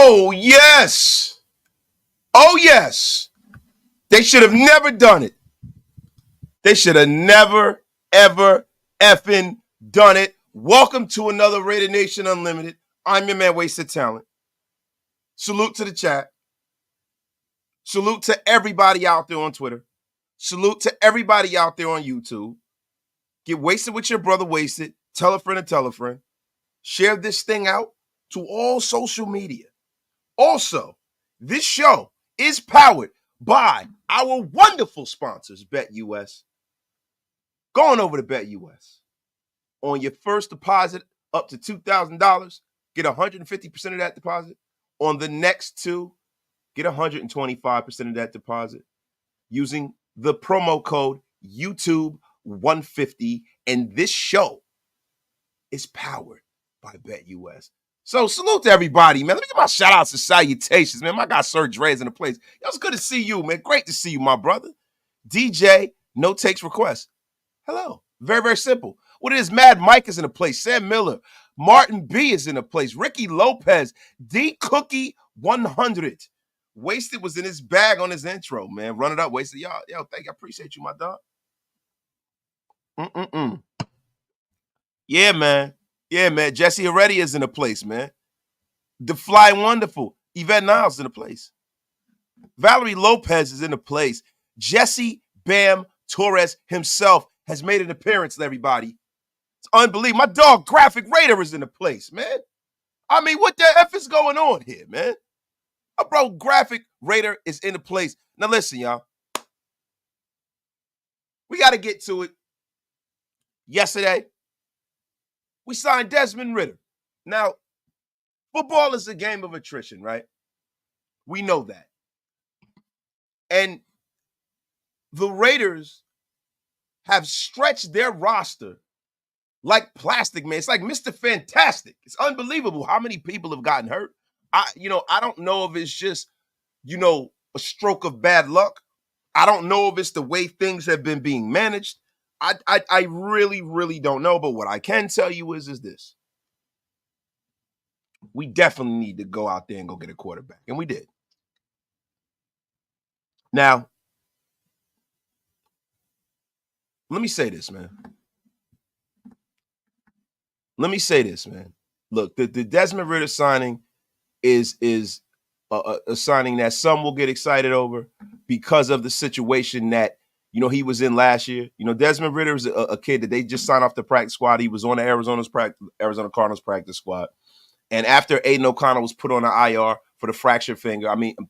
Oh, yes. Oh, yes. They should have never done it. They should have never, ever, effing done it. Welcome to another Raider Nation Unlimited. I'm your man, Wasted Talent. Salute to the chat. Salute to everybody out there on Twitter. Salute to everybody out there on YouTube. Get wasted with your brother Wasted. Tell a friend and tell a friend. Share this thing out to all social media. Also, this show is powered by our wonderful sponsors, BetUS. Going over to BetUS. On your first deposit up to $2,000, get 150% of that deposit. On the next two, get 125% of that deposit using the promo code YouTube150. And this show is powered by BetUS. So salute to everybody, man. Let me get my shout outs and salutations, man. My guy Sir Dre is in the place. Yo, it's good to see you, man. Great to see you, my brother. DJ, no takes requests. Hello. Very, very simple. What it is, Mad Mike is in the place. Sam Miller. Martin B is in the place. Ricky Lopez. D Cookie 100. Wasted was in his bag on his intro, man. Run it up, Wasted. Yo, thank you. I appreciate you, my dog. Yeah, man. Yeah, man. Jesse Heredia is in the place, man. The Fly Wonderful. Yvette Niles is in the place. Valerie Lopez is in the place. Jesse Bam Torres himself has made an appearance, everybody. It's unbelievable. My dog, Graphic Raider, is in the place, man. I mean, what the F is going on here, man? My bro, Graphic Raider is in the place. Now, listen, y'all. We got to get to it. Yesterday, we signed Desmond Ridder. Now, football is a game of attrition, right? We know that. And the Raiders have stretched their roster like plastic, man. It's like Mr. Fantastic. It's unbelievable how many people have gotten hurt. I don't know if it's just, a stroke of bad luck. I don't know if it's the way things have been being managed. I really, really don't know. But what I can tell you is this. We definitely need to go out there and go get a quarterback. And we did. Now, let me say this, man. Look, the Desmond Ridder signing is a signing that some will get excited over because of the situation that, he was in last year. Desmond Ridder is a kid that they just signed off the practice squad. He was on the Arizona Cardinals practice squad. And after Aidan O'Connell was put on the IR for the fractured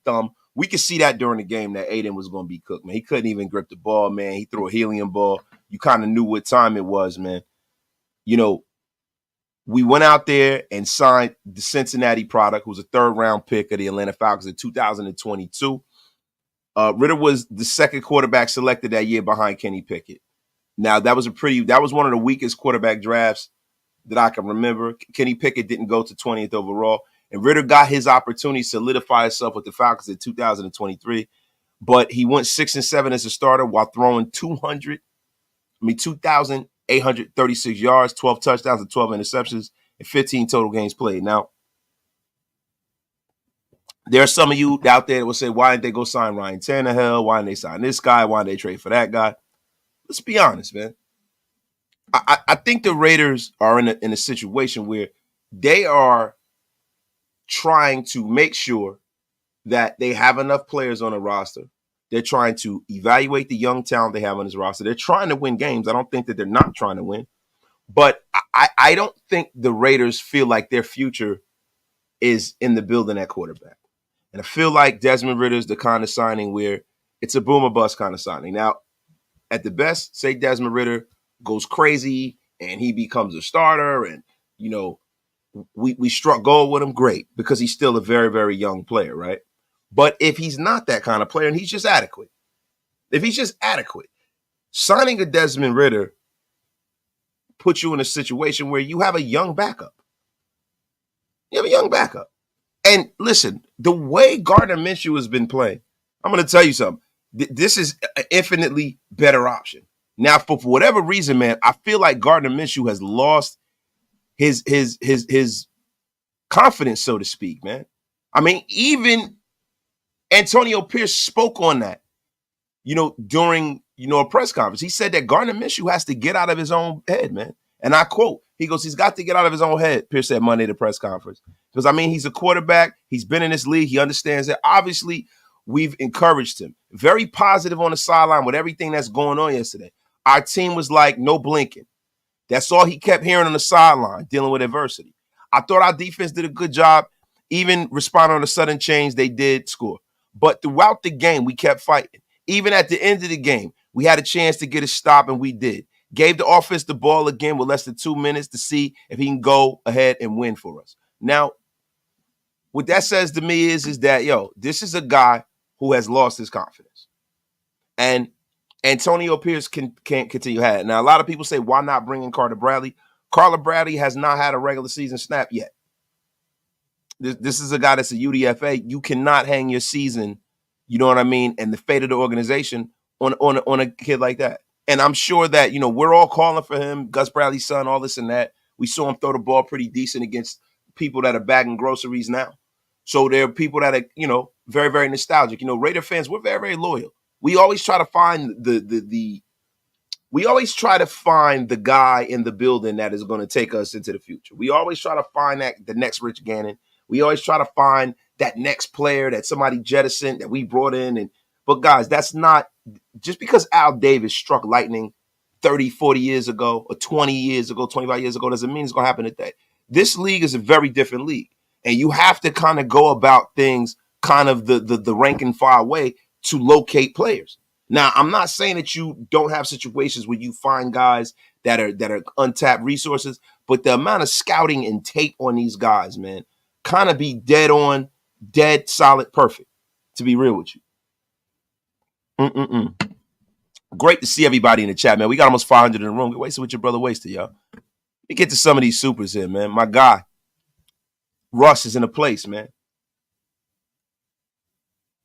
thumb, we could see that during the game that Aidan was going to be cooked, man. He couldn't even grip the ball, man. He threw a helium ball. You kind of knew what time it was, man. We went out there and signed the Cincinnati product, who was a third-round pick of the Atlanta Falcons in 2022. Ridder was the second quarterback selected that year behind Kenny Pickett. Now, that was one of the weakest quarterback drafts that I can remember. Kenny Pickett didn't go to 20th overall, and Ridder got his opportunity to solidify himself with the Falcons in 2023, but he went 6-7 as a starter while throwing 2,836 yards, 12 touchdowns, and 12 interceptions, and 15 total games played. Now, there are some of you out there that will say, why didn't they go sign Ryan Tannehill? Why didn't they sign this guy? Why didn't they trade for that guy? Let's be honest, man. I think the Raiders are in a situation where they are trying to make sure that they have enough players on the roster. They're trying to evaluate the young talent they have on this roster. They're trying to win games. I don't think that they're not trying to win. But I don't think the Raiders feel like their future is in the building at quarterback. And I feel like Desmond Ridder is the kind of signing where it's a boom or bust kind of signing. Now, at the best, say Desmond Ridder goes crazy and he becomes a starter and, we struck gold with him, great, because he's still a very, very young player, right? But if he's not that kind of player and he's just adequate, signing a Desmond Ridder puts you in a situation where you have a young backup. And listen, the way Gardner Minshew has been playing, I'm going to tell you something. This is an infinitely better option. Now, for whatever reason, man, I feel like Gardner Minshew has lost his confidence, so to speak, man. I mean, even Antonio Pierce spoke on that, during, a press conference. He said that Gardner Minshew has to get out of his own head, man. And I quote, he goes, he's got to get out of his own head, Pierce said Monday at the press conference. Because, I mean, he's a quarterback. He's been in this league. He understands that. Obviously, we've encouraged him. Very positive on the sideline with everything that's going on yesterday. Our team was like, no blinking. That's all he kept hearing on the sideline, dealing with adversity. I thought our defense did a good job, even responding on the sudden change. They did score. But throughout the game, we kept fighting. Even at the end of the game, we had a chance to get a stop, and we did. Gave the offense the ball again with less than 2 minutes to see if he can go ahead and win for us. Now, what that says to me is that, this is a guy who has lost his confidence. And Antonio Pierce can't continue to have it. Now, a lot of people say, why not bring in Carter Bradley? Carter Bradley has not had a regular season snap yet. This is a guy that's a UDFA. You cannot hang your season, you know what I mean, and the fate of the organization on a kid like that. And I'm sure that, we're all calling for him, Gus Bradley's son, all this and that. We saw him throw the ball pretty decent against people that are bagging groceries now. So there are people that are, very, very nostalgic. Raider fans, we're very, very loyal. We always try to find we always try to find the guy in the building that is going to take us into the future. We always try to find the next Rich Gannon. We always try to find that next player that somebody jettisoned that we brought in. But guys, that's not just because Al Davis struck lightning 30, 40 years ago or 20 years ago, 25 years ago, doesn't mean it's going to happen today. This league is a very different league. And you have to kind of go about things kind of the rank and file way to locate players. Now, I'm not saying that you don't have situations where you find guys that are untapped resources, but the amount of scouting and tape on these guys, man, kind of be dead, solid, perfect, to be real with you. Great to see everybody in the chat, man. We got almost 500 in the room. Get wasted with your brother Wasted, y'all. Let me get to some of these supers here, man. My guy, Russ, is in a place, man.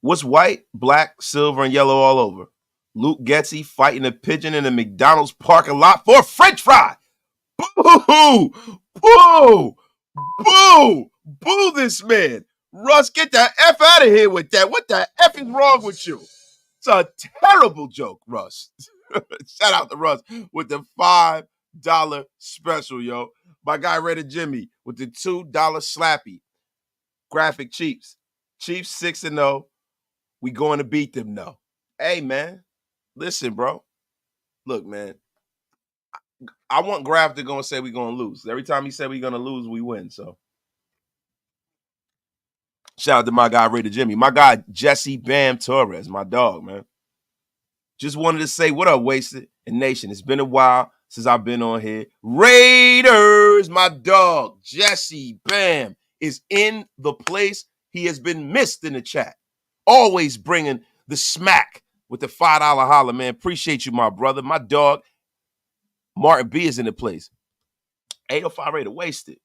What's white, black, silver, and yellow all over? Luke Getzey fighting a pigeon in a McDonald's parking lot for a French fry. Boo! Boo! Boo! Boo this man. Russ, get the F out of here with that. What the F is wrong with you? It's a terrible joke, Russ. Shout out to Russ with the $5 special, yo. My guy Raider Jimmy with the $2 slappy. Graphic Chiefs. Chiefs 6-0. We going to beat them, though. Hey, man. Listen, bro. Look, man. I want Graf to go and say we're going to lose. Every time he said we're going to lose, we win. So, shout out to my guy, Raider Jimmy. My guy, Jesse Bam Torres, my dog, man. Just wanted to say, what up, Wasted and Nation? It's been a while since I've been on here. Raiders, my dog, Jesse Bam, is in the place. He has been missed in the chat. Always bringing the smack with the $5 holler, man. Appreciate you, my brother. My dog, Martin B, is in the place. 805 Raider, Wasted.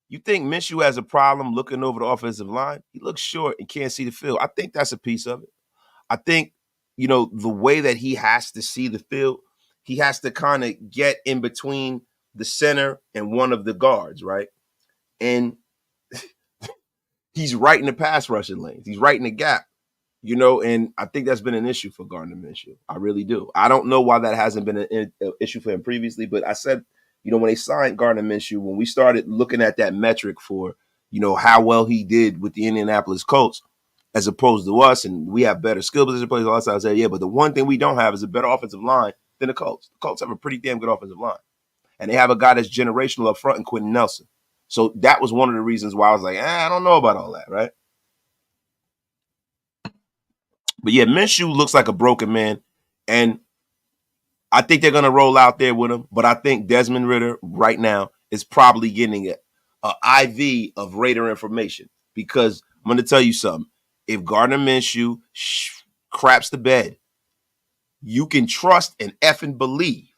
You think Minshew has a problem looking over the offensive line? He looks short and can't see the field. I think that's a piece of it. I think, the way that he has to see the field, he has to kind of get in between the center and one of the guards, right? And he's right in the pass rushing lanes. He's right in the gap, and I think that's been an issue for Gardner Minshew. I really do. I don't know why that hasn't been an issue for him previously, but I said, when they signed Gardner Minshew, when we started looking at that metric for, how well he did with the Indianapolis Colts, as opposed to us, and we have better skill position players, all that stuff, I said, yeah, but the one thing we don't have is a better offensive line than the Colts. The Colts have a pretty damn good offensive line. And they have a guy that's generational up front in Quentin Nelson. So that was one of the reasons why I was like, I don't know about all that, right? But yeah, Minshew looks like a broken man. And I think they're going to roll out there with him. But I think Desmond Ridder right now is probably getting an IV of Raider information. Because I'm going to tell you something. If Gardner Minshew craps the bed, you can trust and effing believe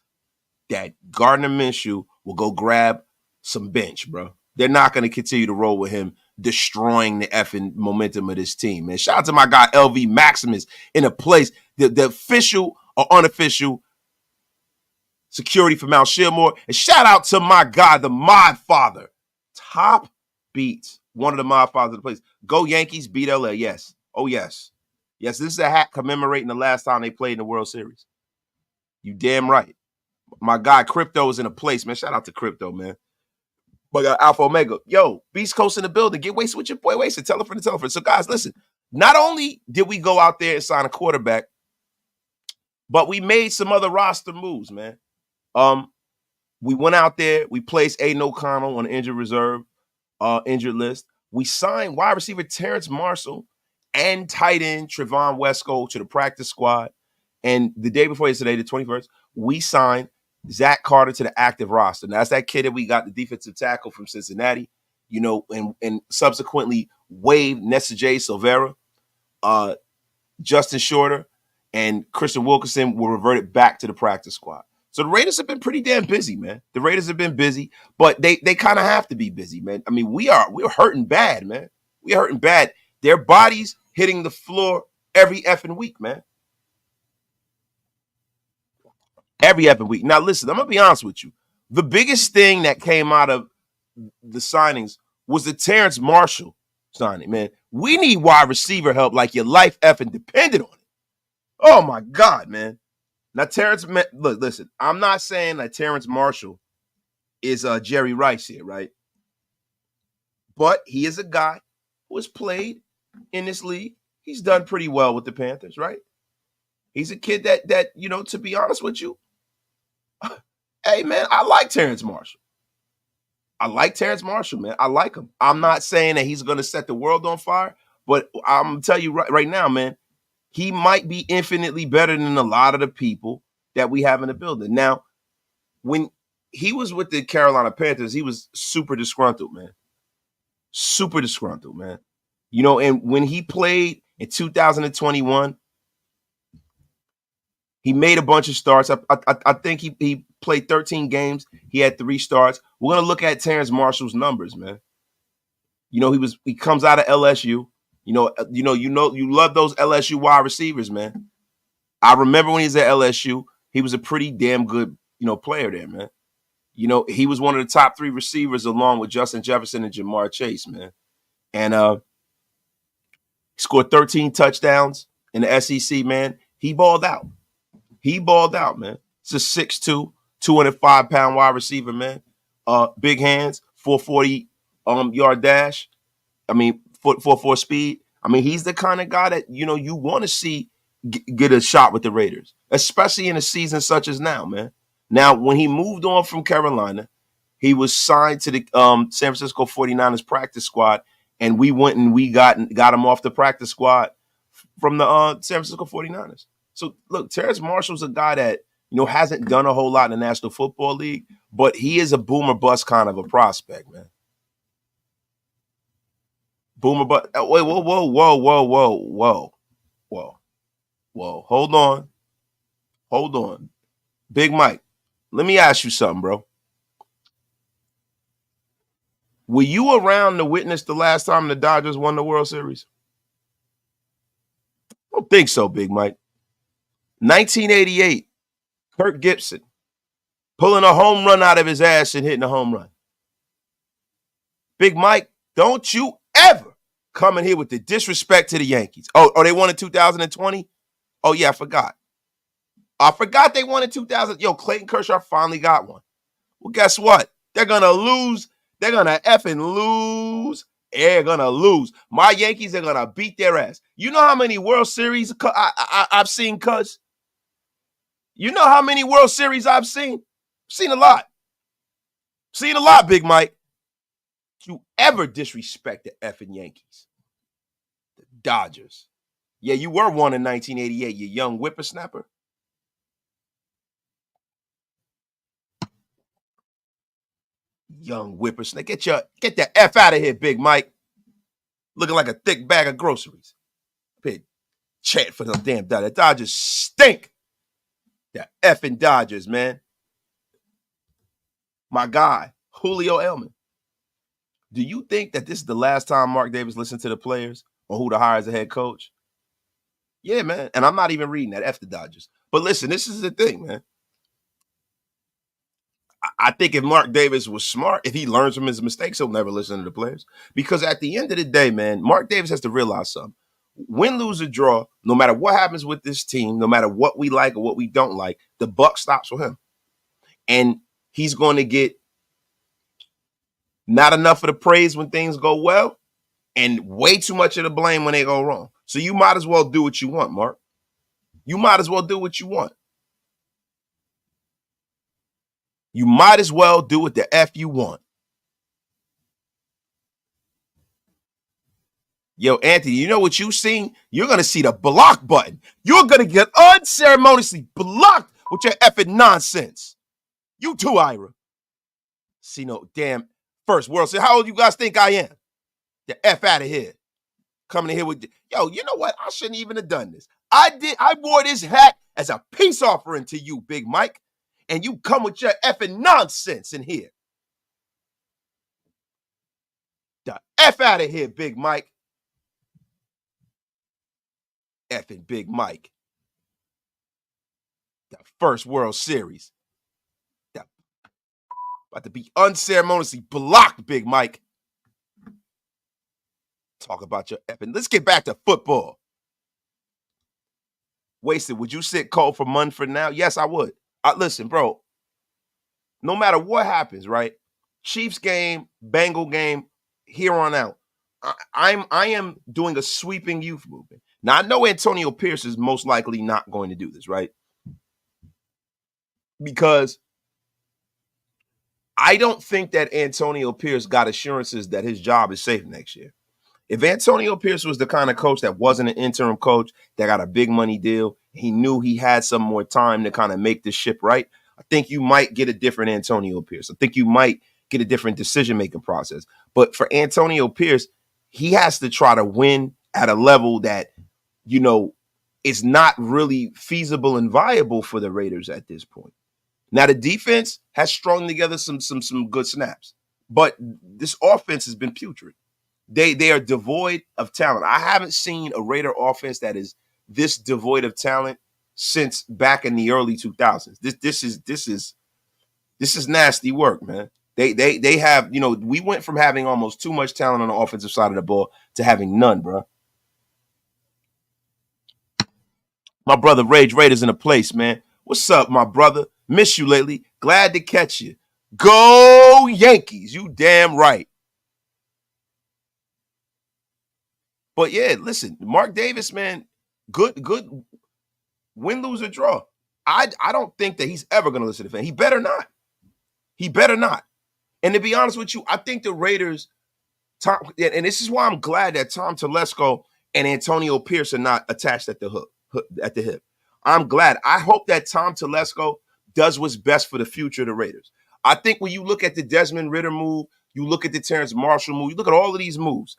that Gardner Minshew will go grab some bench, bro. They're not going to continue to roll with him, destroying the effing momentum of this team, man. Shout out to my guy, LV Maximus, in a place, the official or unofficial security for Mount Shillmore. And shout out to my guy, the Mod Father, Top Beats one of the mob fathers of the place. Go Yankees, beat LA. Yes. Oh, yes. Yes, this is a hat commemorating the last time they played in the World Series. You damn right. My guy Crypto is in a place, man. Shout out to Crypto, man. My guy Alpha Omega. Yo, Beast Coast in the building. Get wasted with your boy Wasted. Telephone to telephone. So, guys, listen. Not only did we go out there and sign a quarterback, but we made some other roster moves, man. We went out there. We placed Aidan O'Connell on the injured reserve, injured list. We signed wide receiver Terrence Marshall and tight end Trevon Wesco to the practice squad. And the day before yesterday, the 21st, we signed Zach Carter to the active roster. Now, that's that kid that we got, the defensive tackle from Cincinnati, and subsequently waived Nessa J. Silvera, Justin Shorter, and Christian Wilkinson were reverted back to the practice squad. So the Raiders have been pretty damn busy, man. The Raiders have been busy, but they kind of have to be busy, man. I mean, we're hurting bad, man. We're hurting bad. Their bodies hitting the floor every effing week, man. Every effing week. Now, listen, I'm going to be honest with you. The biggest thing that came out of the signings was the Terrence Marshall signing, man. We need wide receiver help like your life effing depended on it. Oh, my God, man. Now, Terrence, look, listen, I'm not saying that Terrence Marshall is Jerry Rice here, right? But he is a guy who has played in this league. He's done pretty well with the Panthers, right? He's a kid that to be honest with you, hey, man, I like Terrence Marshall. I like Terrence Marshall, man. I like him. I'm not saying that he's going to set the world on fire, but I'm going to tell you right now, man, he might be infinitely better than a lot of the people that we have in the building. Now, when he was with the Carolina Panthers, he was super disgruntled, man. Super disgruntled, man. And when he played in 2021, he made a bunch of starts. I think he played 13 games. He had 3 starts. We're gonna look at Terrence Marshall's numbers, man. He comes out of LSU. You love those LSU wide receivers, man. I remember when he was at LSU, he was a pretty damn good, player there, man. He was one of the top 3 receivers along with Justin Jefferson and Jamar Chase, man. And he scored 13 touchdowns in the SEC, man. He balled out. Man. It's a 6'2", 205-pound wide receiver, man. Big hands, 440 yard dash. I mean, 4.4 speed. I mean, he's the kind of guy that, you want to see get a shot with the Raiders, especially in a season such as now, man. Now, when he moved on from Carolina, he was signed to the San Francisco 49ers practice squad, and we went and we got him off the practice squad from the San Francisco 49ers. So, look, Terrence Marshall's a guy that, hasn't done a whole lot in the National Football League, but he is a boomer bust kind of a prospect, man. Boomer bust. Wait, whoa. Hold on. Big Mike, let me ask you something, bro. Were you around to witness the last time the Dodgers won the World Series? I don't think so, Big Mike. 1988, Kirk Gibson pulling a home run out of his ass and hitting a home run. Big Mike, don't you ever come in here with the disrespect to the Yankees. Oh, they won in 2020? Oh, yeah, I forgot. They won in 2000. Yo, Clayton Kershaw finally got one. Well, guess what? They're going to lose. They're going to effing lose. They're going to lose. My Yankees are going to beat their ass. You know how many World Series I've seen, cuz? You know how many World Series I've seen? Seen a lot. Big Mike. You ever disrespect the effing Yankees? The Dodgers. Yeah, you were one in 1988, you young whippersnapper. Young whippersnapper. Get the F out of here, Big Mike. Looking like a thick bag of groceries. Big chant for them damn Dodgers. The Dodgers stink. The effing Dodgers, man. My guy, Julio Elman. Do you think that this is the last time Mark Davis listened to the players on who to hire as a head coach? Yeah, man. And I'm not even reading that. F the Dodgers. But listen, this is the thing, man. I think if Mark Davis was smart, if he learns from his mistakes, he'll never listen to the players. Because at the end of the day, man, Mark Davis has to realize something. Win, lose, or draw, no matter what happens with this team, no matter what we like or what we don't like, the buck stops with him. And he's going to get not enough of the praise when things go well and way too much of the blame when they go wrong. So you might as well do what you want, Mark. You might as well do what you want. You might as well do what the F you want. Yo, Anthony, you know what you've seen? You're going to see the block button. You're going to get unceremoniously blocked with your effing nonsense. You too, Ira. See, no, damn. First world. So how old you guys think I am? The F out of here. Coming in here with, yo, you know what? I shouldn't even have done this. I wore this hat as a peace offering to you, Big Mike. And you come with your effing nonsense in here. The F out of here, Big Mike. Effing Big Mike. The first World Series. About to be unceremoniously blocked, Big Mike. Talk about your effing. Let's get back to football. Wasted, would you sit Cole for Munford now? Yes, I would. Listen, bro. No matter what happens, right? Chiefs game, Bengal game, here on out. I am doing a sweeping youth movement. Now, I know Antonio Pierce is most likely not going to do this, right? Because I don't think that Antonio Pierce got assurances that his job is safe next year. If Antonio Pierce was the kind of coach that wasn't an interim coach, that got a big money deal, he knew he had some more time to kind of make this ship right, I think you might get a different Antonio Pierce. I think you might get a different decision-making process. But for Antonio Pierce, he has to try to win at a level that, you know, is not really feasible and viable for the Raiders at this point. Now, the defense has strung together some good snaps, but this offense has been putrid. They are devoid of talent. I haven't seen a Raider offense that is this devoid of talent since back in the early 2000s. This is nasty work, man. They have, you know, we went from having almost too much talent on the offensive side of the ball to having none, bro. My brother Rage Raiders in a place, man. What's up, my brother? Miss you lately. Glad to catch you. Go Yankees. You damn right. But yeah, listen, Mark Davis, man, good win, lose, or draw. I don't think that he's ever going to listen to fans. He better not. He better not. And to be honest with you, I think the Raiders, and this is why I'm glad that Tom Telesco and Antonio Pierce are not attached at the hip. I'm glad. I hope that Tom Telesco does what's best for the future of the Raiders. I think when you look at the Desmond Ridder move, you look at the Terrence Marshall move, you look at all of these moves.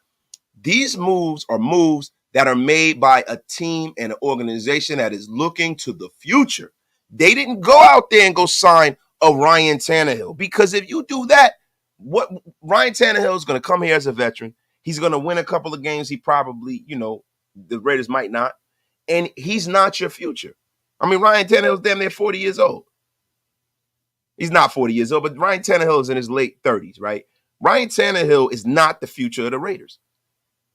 These moves are moves that are made by a team and an organization that is looking to the future. They didn't go out there and go sign a Ryan Tannehill, because if you do that, what Ryan Tannehill is going to come here as a veteran. He's going to win a couple of games. He probably, you know, the Raiders might not. And he's not your future. I mean, Ryan Tannehill's damn near 40 years old. He's not 40 years old, but Ryan Tannehill is in his late 30s, right? Ryan Tannehill is not the future of the Raiders.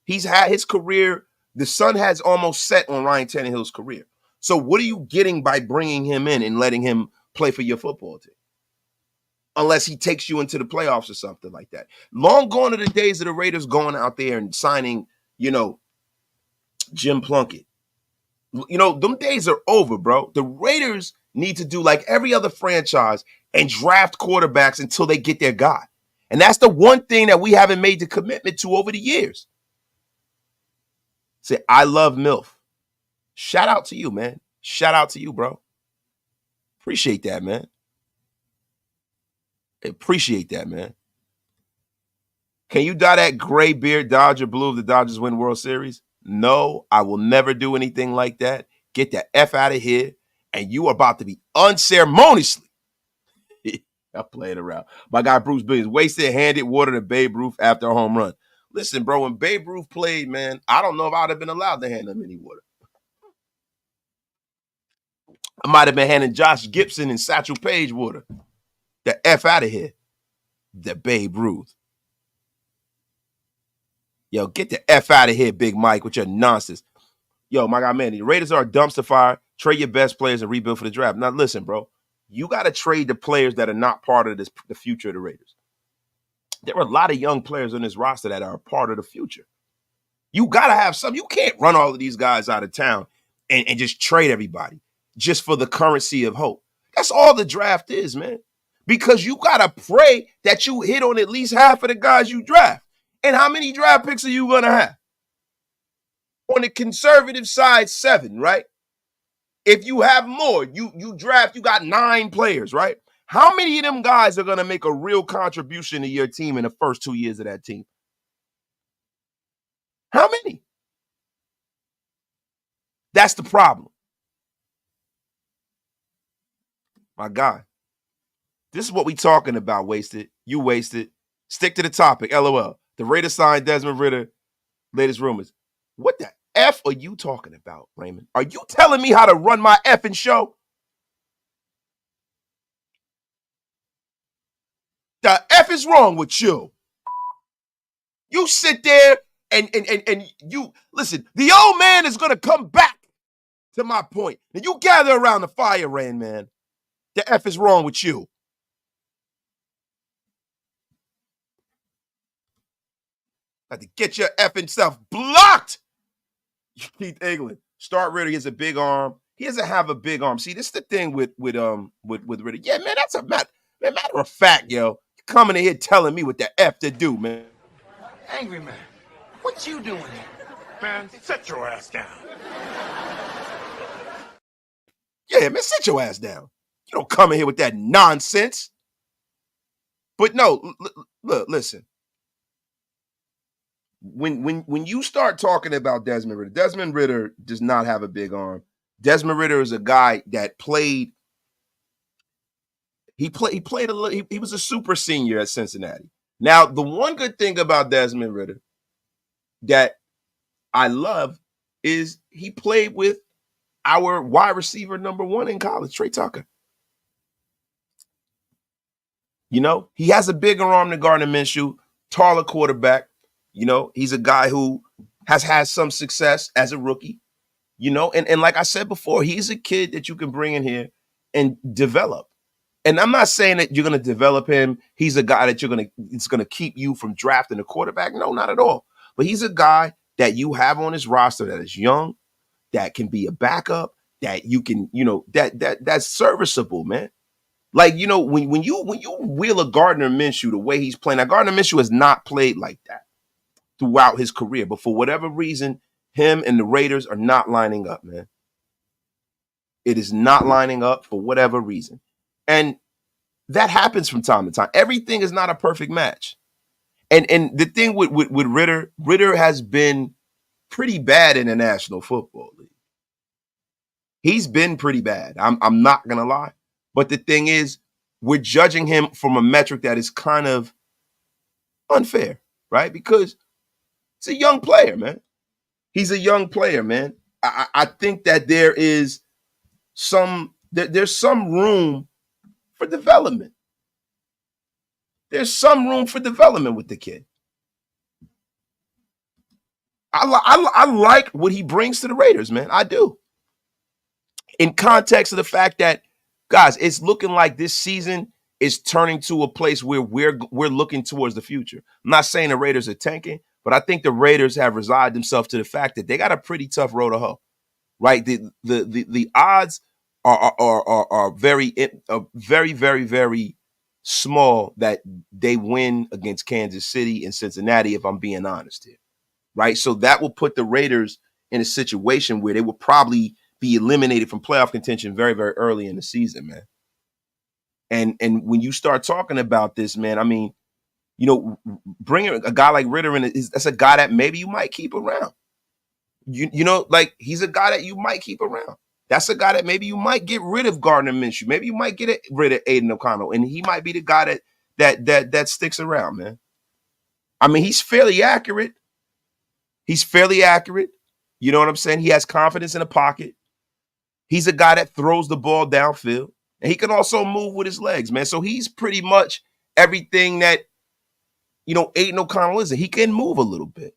He's had his career. The sun has almost set on Ryan Tannehill's career. So what are you getting by bringing him in and letting him play for your football team? Unless he takes you into the playoffs or something like that. Long gone are the days of the Raiders going out there and signing, you know, Jim Plunkett. You know, them days are over, bro. The Raiders need to do like every other franchise and draft quarterbacks until they get their guy. And that's the one thing that we haven't made the commitment to over the years. Say, I love MILF. Shout out to you, man. Shout out to you, bro. Appreciate that, man. Appreciate that, man. Can you dye that gray beard Dodger blue if the Dodgers win World Series? No, I will never do anything like that. Get the F out of here. And you are about to be unceremoniously. I'm playing around. My guy Bruce Billions wasted, handed water to Babe Ruth after a home run. Listen, bro, when Babe Ruth played, man, I don't know if I'd have been allowed to hand him any water. I might have been handing Josh Gibson and Satchel Paige water. The F out of here. The Babe Ruth. Yo, get the F out of here, Big Mike, with your nonsense. Yo, my God, man, the Raiders are a dumpster fire. Trade your best players and rebuild for the draft. Now, listen, bro. You got to trade the players that are not part of the future of the Raiders. There are a lot of young players on this roster that are a part of the future. You got to have some. You can't run all of these guys out of town and just trade everybody just for the currency of hope. That's all the draft is, man. Because you got to pray that you hit on at least half of the guys you draft. And how many draft picks are you going to have? On the conservative side, 7, right? If you have more, you draft, you got 9 players, right? How many of them guys are going to make a real contribution to your team in the first 2 years of that team? How many? That's the problem. My God. This is what we talking about, Wasted. You wasted. Stick to the topic, LOL. The Raiders signed Desmond Ridder. Latest rumors. What the F are you talking about, Raymond? Are you telling me how to run my effing show? The F is wrong with you. You sit there and you, listen, the old man is going to come back to my point. And you gather around the fire, Rain Man. The F is wrong with you. Got to get your effing stuff blocked. Keith England. Start Ridder. He has a big arm. He doesn't have a big arm. See, this is the thing with Ridder. Yeah, man, that's a matter of fact, yo. You're coming in here telling me what the F to do, man. Angry man, what you doing here? Man, sit your ass down. Yeah, man, sit your ass down. You don't come in here with that nonsense. But no, look, listen. When you start talking about Desmond Ridder does not have a big arm. Desmond Ridder is a guy that played. He played a little. He was a super senior at Cincinnati. Now, the one good thing about Desmond Ridder that I love is he played with our wide receiver number 1 in college, Trey Tucker. You know, he has a bigger arm than Gardner Minshew, taller quarterback. You know, he's a guy who has had some success as a rookie, you know, and like I said before, he's a kid that you can bring in here and develop. And I'm not saying that you're going to develop him. He's a guy that it's going to keep you from drafting a quarterback. No, not at all. But he's a guy that you have on his roster that is young, that can be a backup, that you can, you know, that's serviceable, man. Like, you know, when you wheel a Gardner Minshew the way he's playing, now Gardner Minshew has not played like that throughout his career, but for whatever reason, him and the Raiders are not lining up, man. It is not lining up for whatever reason. And that happens from time to time. Everything is not a perfect match. And the thing with Ridder has been pretty bad in the National Football League. He's been pretty bad. I'm not going to lie. But the thing is, we're judging him from a metric that is kind of unfair, right? Because it's a young player, man. He's a young player, man. I think that there's some room for development. There's some room for development with the kid. I like what he brings to the Raiders, man. I do. In context of the fact that, guys, it's looking like this season is turning to a place where we're looking towards the future. I'm not saying the Raiders are tanking, but I think the Raiders have resigned themselves to the fact that they got a pretty tough road to hoe, right? The odds are very, very, very small that they win against Kansas City and Cincinnati, if I'm being honest here, right? So that will put the Raiders in a situation where they will probably be eliminated from playoff contention very, very early in the season, man. And when you start talking about this, man, I mean, you know, bringing a guy like Ridder in, that's a guy that maybe you might keep around. You know, like he's a guy that you might keep around. That's a guy that maybe you might get rid of Gardner Minshew. Maybe you might get rid of Aidan O'Connell, and he might be the guy that sticks around, man. I mean, he's fairly accurate. You know what I'm saying? He has confidence in the pocket. He's a guy that throws the ball downfield. And he can also move with his legs, man. So he's pretty much everything that, Aidan O'Connell is. He can move a little bit.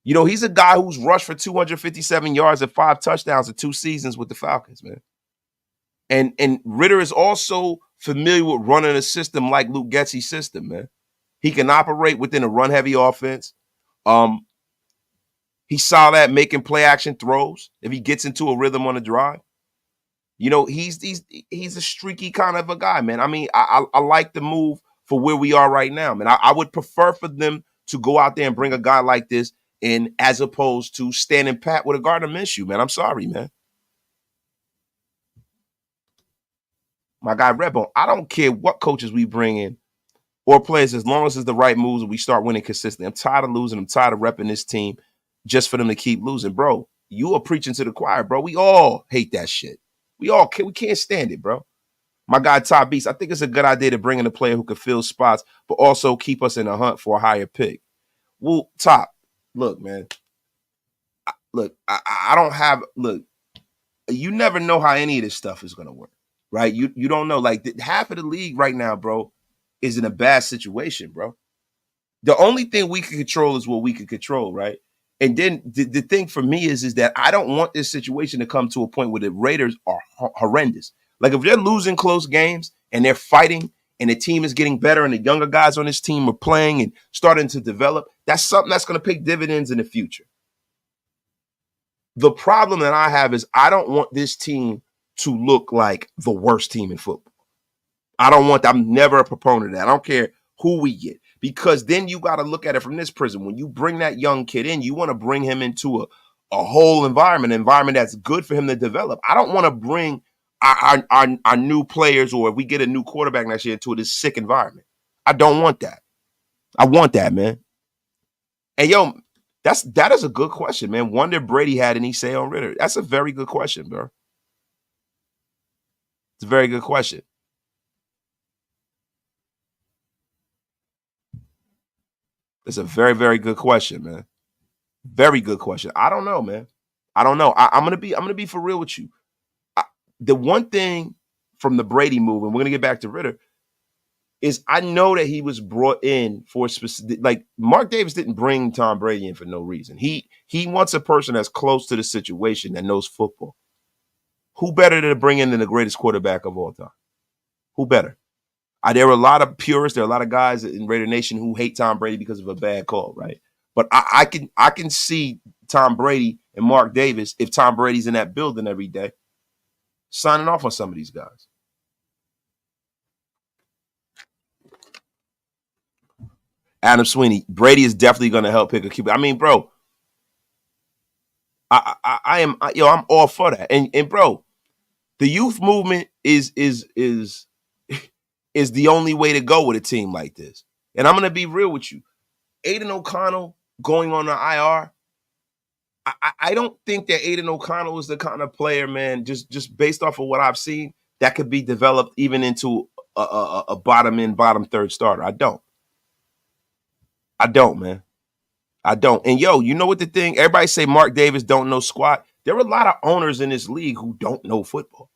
He's a guy who's rushed for 257 yards and 5 touchdowns in 2 seasons with the Falcons, man. And Ridder is also familiar with running a system like Luke Getsy's system, man. He can operate within a run-heavy offense. He's solid at making play-action throws if he gets into a rhythm on the drive. He's a streaky kind of a guy, man. I mean, I like the move for where we are right now, man. I would prefer for them to go out there and bring a guy like this in as opposed to standing pat with a Gardner Minshew, man. I'm sorry, man. My guy Redbone, I don't care what coaches we bring in or players as long as it's the right moves and we start winning consistently. I'm tired of losing. I'm tired of repping this team just for them to keep losing. Bro, you are preaching to the choir, bro. We all hate that shit. We can't stand it, bro. My guy Todd Beast, I think it's a good idea to bring in a player who can fill spots, but also keep us in the hunt for a higher pick. Well, Top, look, man. I don't have, you never know how any of this stuff is going to work, right? You don't know. Like, half of the league right now, bro, is in a bad situation, bro. The only thing we can control is what we can control, right? And then the thing for me is that I don't want this situation to come to a point where the Raiders are horrendous. Like, if they're losing close games and they're fighting and the team is getting better and the younger guys on this team are playing and starting to develop, that's something that's going to pay dividends in the future. The problem that I have is I don't want this team to look like the worst team in football. I'm never a proponent of that. I don't care who we get, because then you got to look at it from this prism. When you bring that young kid in, you want to bring him into a whole environment, an environment that's good for him to develop. I don't want to bring our new players, or if we get a new quarterback next year, into this sick environment. I don't want that. I want that, man. And yo, that is a good question, man. Wonder if Brady had any say on Ridder. That's a very good question, bro. It's a very good question. It's a very, very good question, man. Very good question. I don't know, man. I don't know. I'm gonna be for real with you. The one thing from the Brady move, and we're gonna get back to Ridder, is I know that he was brought in for specific. Like, Mark Davis didn't bring Tom Brady in for no reason. He wants a person that's close to the situation, that knows football. Who better to bring in than the greatest quarterback of all time? Who better? There are a lot of purists. There are a lot of guys in Raider Nation who hate Tom Brady because of a bad call, right? But I can see Tom Brady and Mark Davis, if Tom Brady's in that building every day, signing off on some of these guys. Adam Sweeney, Brady is definitely going to help pick a QB. I mean, bro, I'm all for that. And bro, the youth movement is the only way to go with a team like this. And I'm going to be real with you. Aidan O'Connell going on the IR, I don't think that Aidan O'Connell is the kind of player, man, just based off of what I've seen, that could be developed even into a bottom third starter. I don't, man. I don't. And yo, you know what the thing? Everybody say Mark Davis don't know squat. There are a lot of owners in this league who don't know football.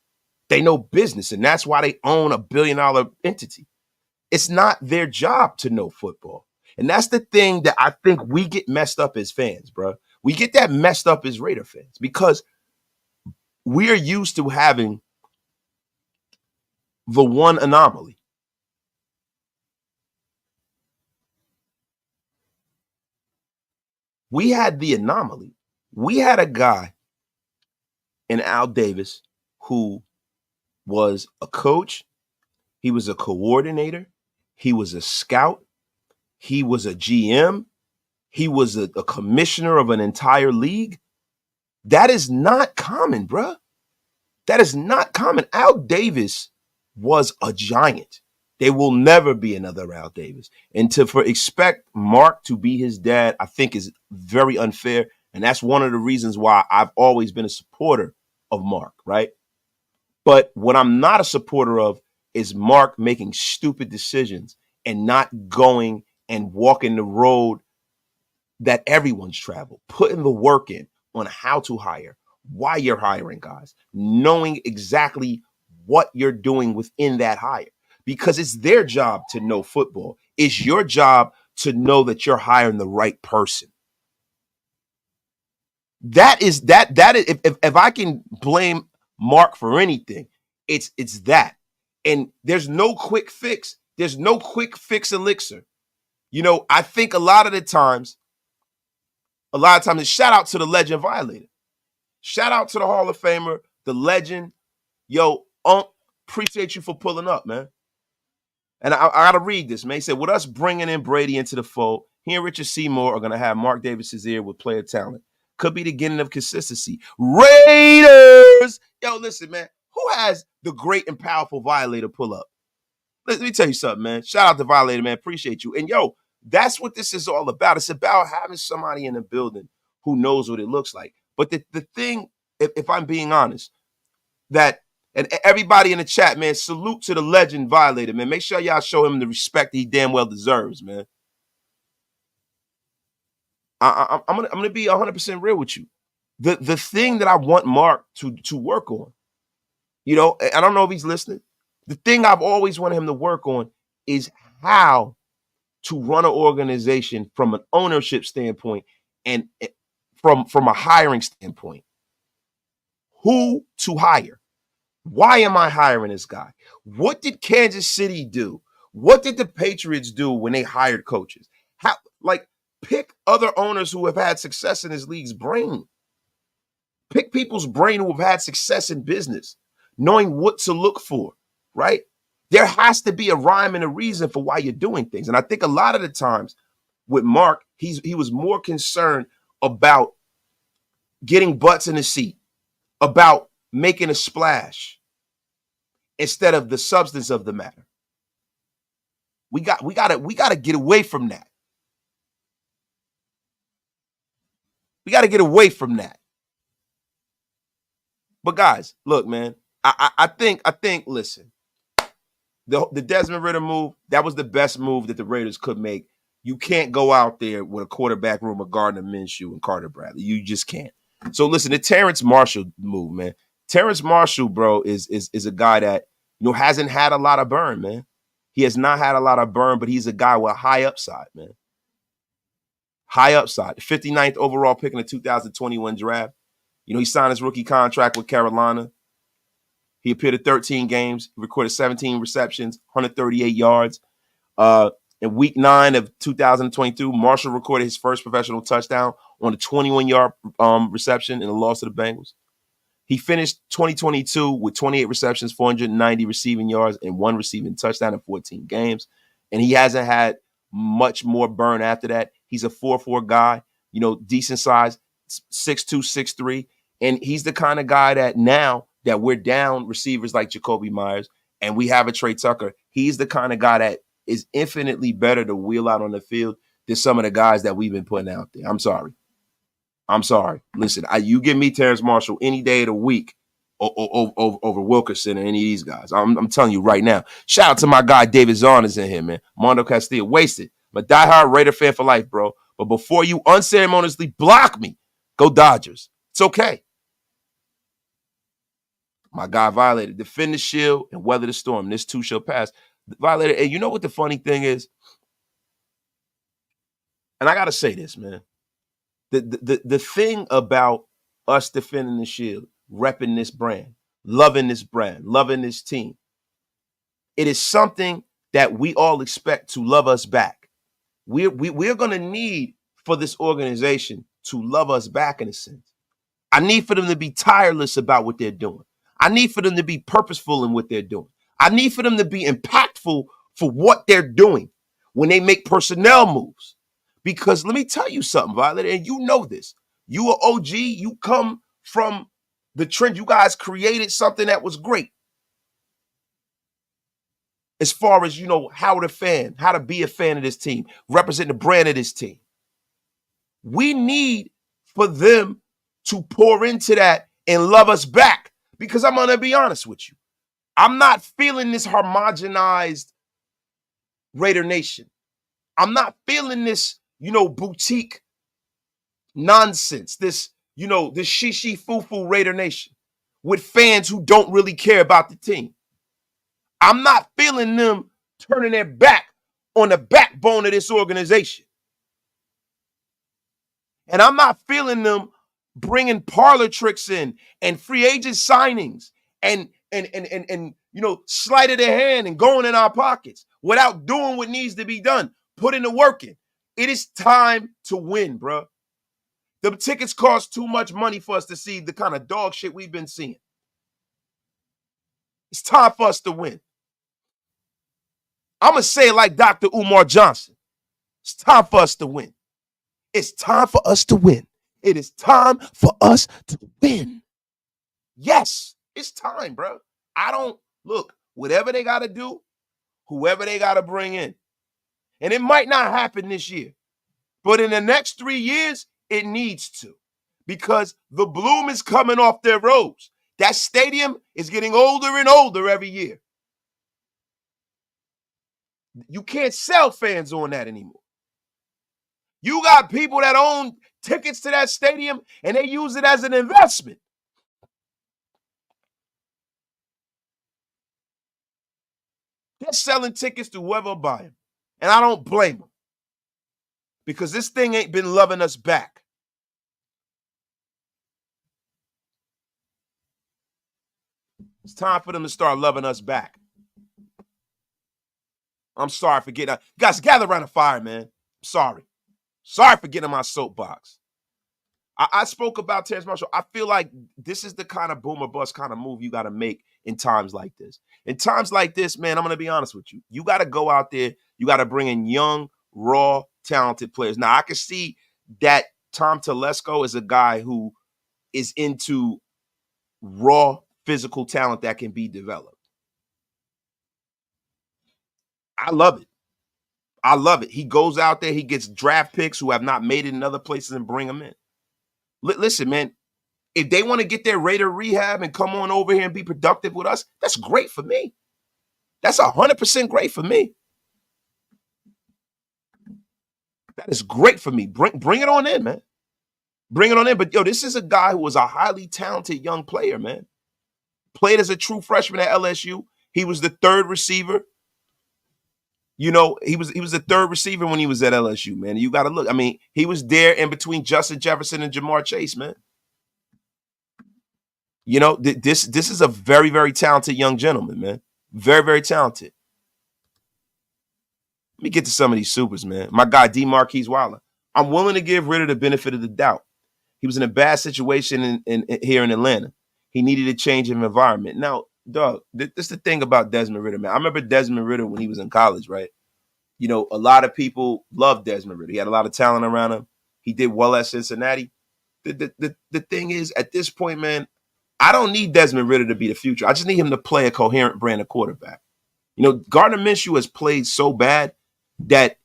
They know business, and that's why they own $1 billion entity. It's not their job to know football. And that's the thing that I think we get messed up as fans, bro. We get that messed up as Raider fans because we're used to having the one anomaly. We had the anomaly. We had a guy in Al Davis who was a coach. He was a coordinator. He was a scout. He was a GM. He was a commissioner of an entire league. That is not common, bruh. That is not common. Al Davis was a giant. There will never be another Al Davis. And to expect Mark to be his dad, I think is very unfair. And that's one of the reasons why I've always been a supporter of Mark, right? But what I'm not a supporter of is Mark making stupid decisions and not going and walking the road that everyone's traveled, putting the work in on how to hire, why you're hiring guys, knowing exactly what you're doing within that hire, because it's their job to know football. It's your job to know that you're hiring the right person. That is if I can blame Mark for anything, it's that. And there's no quick fix. There's no quick fix elixir. I think a lot of times, and shout out to the legend Violator. Shout out to the Hall of Famer, the legend. Yo, appreciate you for pulling up, man. And I got to read this, man. He said, with us bringing in Brady into the fold, he and Richard Seymour are going to have Mark Davis's ear with player talent. Could be the beginning of consistency. Raiders! Yo, listen, man. Who has the great and powerful Violator pull up? Let me tell you something, man. Shout out to Violator, man. Appreciate you. And, yo, that's what this is all about. It's about having somebody in the building who knows what it looks like. But the thing, if I'm being honest, and everybody in the chat, man, salute to the legend Violator, man. Make sure y'all show him the respect he damn well deserves, man. I'm gonna be 100% real with you. The thing that I want Mark to work on, I don't know if he's listening. The thing I've always wanted him to work on is how to run an organization from an ownership standpoint and from a hiring standpoint. Who to hire? Why am I hiring this guy? What did Kansas City do? What did the Patriots do when they hired coaches? Pick other owners who have had success in this league's brain. Pick people's brain who have had success in business, knowing what to look for, right? There has to be a rhyme and a reason for why you're doing things. And I think a lot of the times with Mark, he was more concerned about getting butts in the seat, about making a splash, instead of the substance of the matter. We got to get away from that. We got to get away from that. But guys, look, man, I think, listen, the Desmond Ridder move, that was the best move that the Raiders could make. You can't go out there with a quarterback room of Gardner Minshew and Carter Bradley. You just can't. So listen, the Terrence Marshall move, man. Terrence Marshall, bro, is a guy that, hasn't had a lot of burn, man. He has not had a lot of burn, but he's a guy with high upside, man. High upside. 59th overall pick in the 2021 draft. He signed his rookie contract with Carolina. He appeared at 13 games, recorded 17 receptions, 138 yards. In week 9 of 2022, Marshall recorded his first professional touchdown on a 21-yard reception in a loss to the Bengals. He finished 2022 with 28 receptions, 490 receiving yards, and 1 receiving touchdown in 14 games. And he hasn't had much more burn after that. He's a 4'4" guy, decent size, 6'2", 6'3". And he's the kind of guy that now that we're down receivers like Jacoby Myers and we have a Trey Tucker, he's the kind of guy that is infinitely better to wheel out on the field than some of the guys that we've been putting out there. I'm sorry. Listen, you give me Terrence Marshall any day of the week over Wilkerson and any of these guys. I'm telling you right now. Shout out to my guy David Zahn is in here, man. Mondo Castillo, wasted. I'm a diehard Raider fan for life, bro. But before you unceremoniously block me, go Dodgers. It's okay. My guy Violator, defend the shield and weather the storm. This too shall pass. Violator, and you know what the funny thing is? And I got to say this, man. The thing about us defending the shield, repping this brand, loving this team, it is something that we all expect to love us back. We're going to need for this organization to love us back in a sense. I need for them to be tireless about what they're doing. I need for them to be purposeful in what they're doing. I need for them to be impactful for what they're doing when they make personnel moves. Because let me tell you something, Violet, and you know this. You are OG. You come from the trend. You guys created something that was great. As far as, how to be a fan of this team, represent the brand of this team. We need for them to pour into that and love us back. Because I'm going to be honest with you. I'm not feeling this homogenized Raider Nation. I'm not feeling this, boutique nonsense. This, this shishi foo-foo Raider Nation. with fans who don't really care about the team. I'm not feeling them turning their back on the backbone of this organization. And I'm not feeling them bringing parlor tricks in and free agent signings and sleight of their hand and going in our pockets without doing what needs to be done, putting the work in. It is time to win, bro. The tickets cost too much money for us to see the kind of dog shit we've been seeing. It's time for us to win. I'm going to say it like Dr. Umar Johnson. It's time for us to win. It's time for us to win. It is time for us to win. Yes, it's time, bro. Whatever they got to do, whoever they got to bring in. And it might not happen this year, but in the next 3 years, it needs to, because the bloom is coming off their rose. That stadium is getting older and older every year. You can't sell fans on that anymore. You got people that own tickets to that stadium and they use it as an investment. They're selling tickets to whoever buy them. And I don't blame them, because this thing ain't been loving us back. It's time for them to start loving us back. I'm sorry for getting out. Guys, gather around the fire, man. Sorry for getting on my soapbox. I spoke about Terrence Marshall. I feel like this is the kind of boom or bust kind of move you got to make in times like this. In times like this, man, I'm going to be honest with you. You got to go out there. You got to bring in young, raw, talented players. Now, I can see that Tom Telesco is a guy who is into raw physical talent that can be developed. I love it. He goes out there. He gets draft picks who have not made it in other places and bring them in. Listen, man, if they want to get their Raider rehab and come on over here and be productive with us, that's great for me. That's 100% great for me. That is great for me. Bring it on in, man. Bring it on in. But, this is a guy who was a highly talented young player, man. Played as a true freshman at LSU. He was the third receiver. He was the third receiver when he was at LSU, man. You got to look. I mean, he was there in between Justin Jefferson and Jamar Chase, man. This is a very, very talented young gentleman, man. Very, very talented. Let me get to some of these supers, man. My guy, D. Marquise Waller. I'm willing to give Ridder the benefit of the doubt. He was in a bad situation here in Atlanta. He needed a change of environment. Now, dog, this is the thing about Desmond Ridder, man. I remember Desmond Ridder when he was in college, right? A lot of people loved Desmond Ridder. He had a lot of talent around him. He did well at Cincinnati. The thing is, at this point, man, I don't need Desmond Ridder to be the future. I just need him to play a coherent brand of quarterback. Gardner Minshew has played so bad that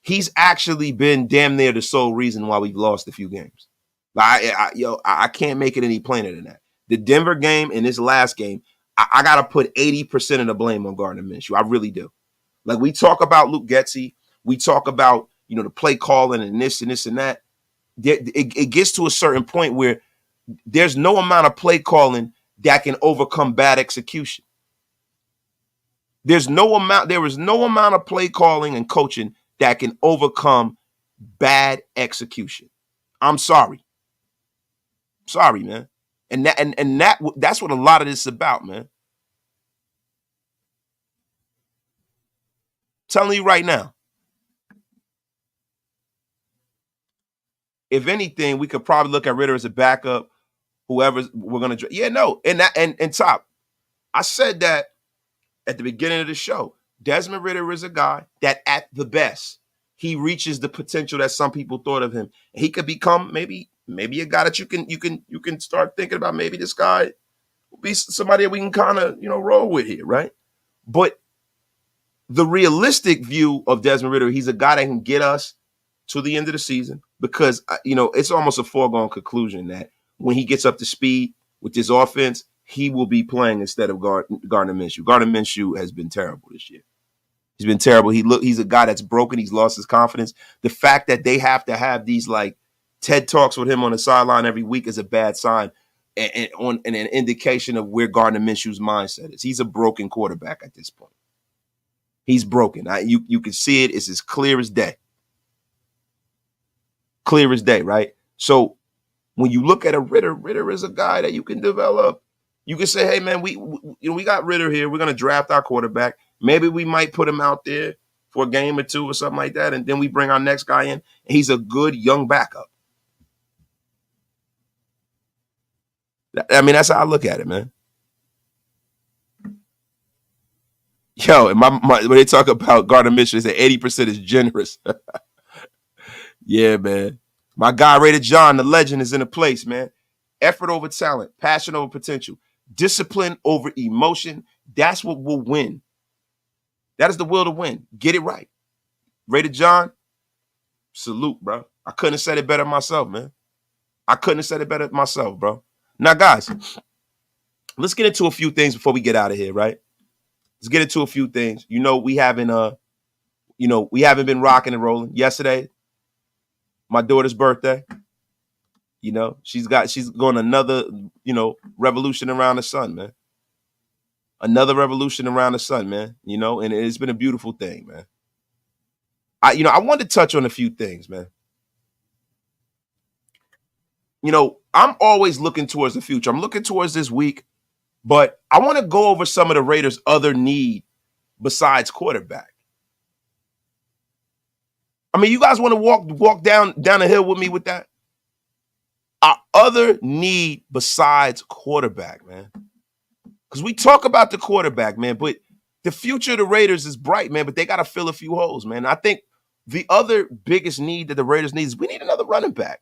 he's actually been damn near the sole reason why we've lost a few games. I can't make it any plainer than that. The Denver game and this last game, I got to put 80% of the blame on Gardner Minshew. I really do. Like, we talk about Luke Getsy. We talk about, the play calling and this and this and that. It gets to a certain point where there's no amount of play calling that can overcome bad execution. There is no amount of play calling and coaching that can overcome bad execution. I'm sorry. Sorry, man. And that's what a lot of this is about, man. Telling you right now. If anything, we could probably look at Ridder as a backup, whoever we're going to. Yeah, no. And Top, I said that at the beginning of the show. Desmond Ridder is a guy that at the best, he reaches the potential that some people thought of him. He could become maybe a guy that you can start thinking about. Maybe this guy will be somebody that we can kind of, roll with here, right? But the realistic view of Desmond Ridder, he's a guy that can get us to the end of the season, because, it's almost a foregone conclusion that when he gets up to speed with this offense, he will be playing instead of Gardner Minshew. Gardner Minshew has been terrible this year. He's been terrible. He's a guy that's broken. He's lost his confidence. The fact that they have to have these like TED Talks with him on the sideline every week is a bad sign. and an indication of where Gardner Minshew's mindset is. He's a broken quarterback at this point. He's broken. You can see it. It's as clear as day. Clear as day, right? So when you look at a Ridder is a guy that you can develop. You can say, hey man, we got Ridder here. We're gonna draft our quarterback. Maybe we might put him out there for a game or two or something like that, and then we bring our next guy in. And he's a good young backup. I mean, that's how I look at it, man. Yo, and when they talk about Gardner Minshew, they say 80% is generous. Yeah, man. My guy, Rated John, the legend, is in a place, man. Effort over talent, passion over potential, discipline over emotion. That's what will win. That is the will to win. Get it right. Rated John, salute, bro. I couldn't have said it better myself, man. I couldn't have said it better myself, bro. Now, guys, let's get into a few things before we get out of here, right? Let's get into a few things. We haven't been rocking and rolling. Yesterday, my daughter's birthday. She's going another, revolution around the sun, man. Another revolution around the sun, man. And it's been a beautiful thing, man. I wanted to touch on a few things, man. I'm always looking towards the future. I'm looking towards this week, but I want to go over some of the Raiders' other need besides quarterback. I mean, you guys want to walk down the hill with me with that? Our other need besides quarterback, man. Because we talk about the quarterback, man, but the future of the Raiders is bright, man, but they got to fill a few holes, man. I think the other biggest need that the Raiders need is we need another running back.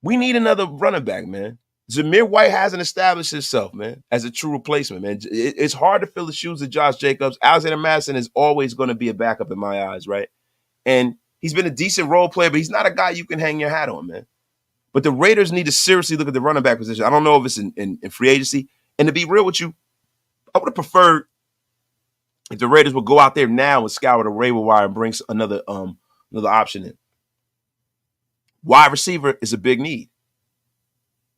We need another running back, man. Zamir White hasn't established himself, man, as a true replacement, man. It's hard to fill the shoes of Josh Jacobs. Alexander Madison is always going to be a backup in my eyes, right? And he's been a decent role player, but he's not a guy you can hang your hat on, man. But the Raiders need to seriously look at the running back position. I don't know if it's in free agency. And to be real with you, I would have preferred if the Raiders would go out there now and scour the waiver wire and bring another option in. Wide receiver is a big need.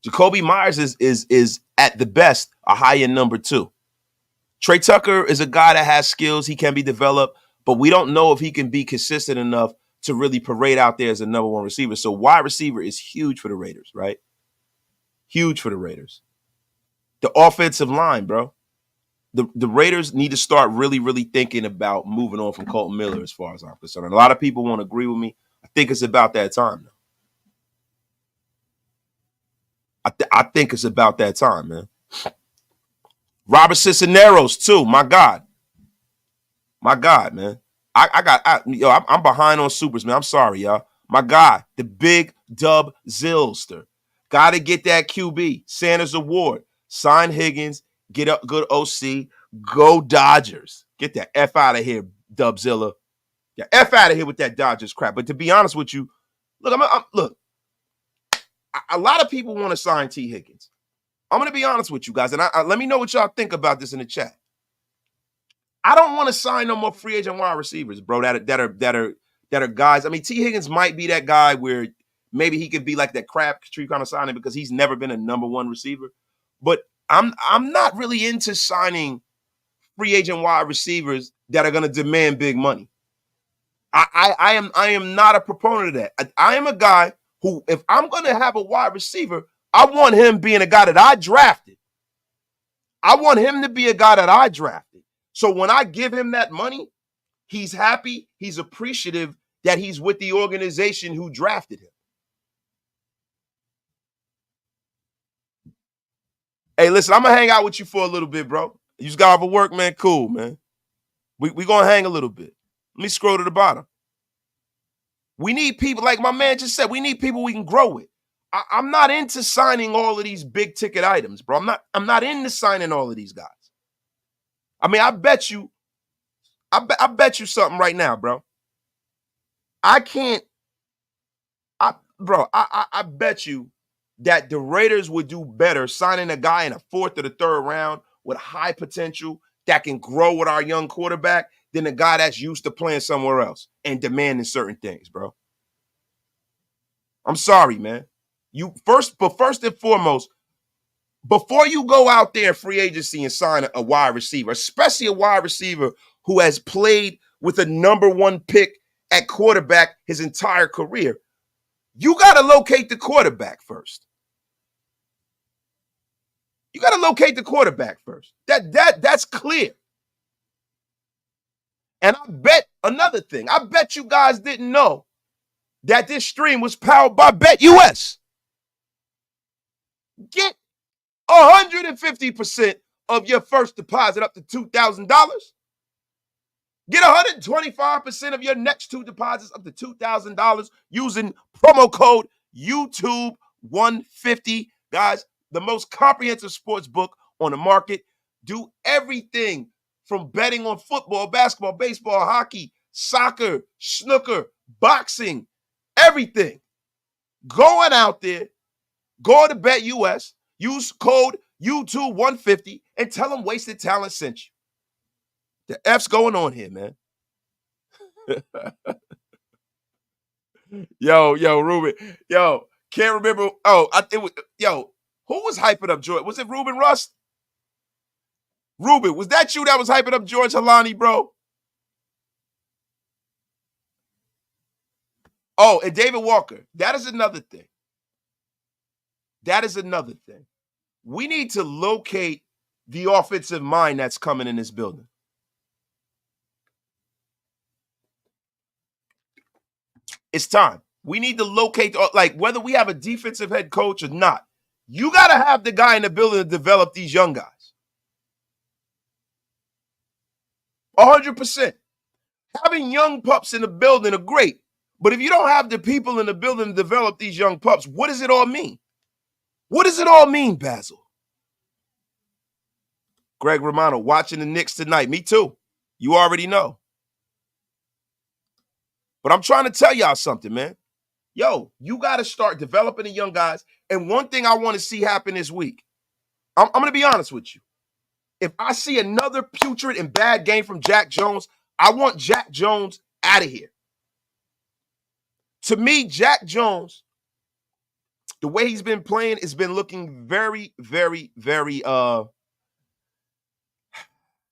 Jacoby Myers is at the best a high-end number 2. Trey Tucker is a guy that has skills. He can be developed, but we don't know if he can be consistent enough to really parade out there as a number 1 receiver. So wide receiver is huge for the Raiders, right? Huge for the Raiders. The offensive line, bro. The Raiders need to start really, really thinking about moving on from Colton Miller as far as I'm concerned. And a lot of people won't agree with me. I think it's about that time now. I think it's about that time, man. Robert Cisneros, too. My God, man. I'm behind on supers, man. I'm sorry, y'all. My God, the big Dub Zilster. Got to get that QB. Sanders Award. Sign Higgins. Get a good OC. Go Dodgers. Get the F out of here, Dubzilla. Yeah, F out of here with that Dodgers crap. But to be honest with you, look, a lot of people want to sign T. Higgins. I'm going to be honest with you guys, and let me know what y'all think about this in the chat. I don't want to sign no more free agent wide receivers, bro, that are guys. I mean, T. Higgins might be that guy where maybe he could be like that Crabtree kind of signing because he's never been a number 1 receiver. But I'm not really into signing free agent wide receivers that are going to demand big money. I am not a proponent of that. I am a guy who, if I'm going to have a wide receiver, I want him being a guy that I drafted. I want him to be a guy that I drafted. So when I give him that money, he's happy, he's appreciative that he's with the organization who drafted him. Hey, listen, I'm going to hang out with you for a little bit, bro. You just got off of work, man. Cool, man. We going to hang a little bit. Let me scroll to the bottom. We need people, like my man just said, we need people we can grow with. I'm not into signing all of these big ticket items, bro. I'm not into signing all of these guys. I mean, I bet you something right now, bro. I bet you that the Raiders would do better signing a guy in the 4th or the 3rd round with high potential that can grow with our young quarterback than a guy that's used to playing somewhere else and demanding certain things, bro. I'm sorry, man. First and foremost, before you go out there in free agency and sign a wide receiver, especially a wide receiver who has played with a number one pick at quarterback his entire career, you got to locate the quarterback first. You got to locate the quarterback first. That's clear. And I bet another thing, I bet you guys didn't know that this stream was powered by BetUS. Get 150% of your first deposit up to $2,000. Get 125% of your next two deposits up to $2,000 using promo code YouTube150. Guys, the most comprehensive sports book on the market. Do everything from betting on football, basketball, baseball, hockey, soccer, snooker, boxing, everything. Going out there, go to BetUS, use code YouTube150, and tell them Wasted Talent sent you. The F's going on here, man. Yo, Ruben. Yo, can't remember. Who was hyping up George? Was it Ruben Rust? Ruben, was that you that was hyping up George Halani, bro? Oh, and David Walker. That is another thing. We need to locate the offensive mind that's coming in this building. It's time. We need to locate, like, whether we have a defensive head coach or not, you got to have the guy in the building to develop these young guys. 100%. Having young pups in the building are great, but if you don't have the people in the building to develop these young pups, what does it all mean? What does it all mean, Basil? Greg Romano, watching the Knicks tonight. Me too. You already know. But I'm trying to tell y'all something, man. Yo, you got to start developing the young guys. And one thing I want to see happen this week, I'm going to be honest with you. If I see another putrid and bad game from Jack Jones, I want Jack Jones out of here. To me, Jack Jones, the way he's been playing, has been looking very, very, very,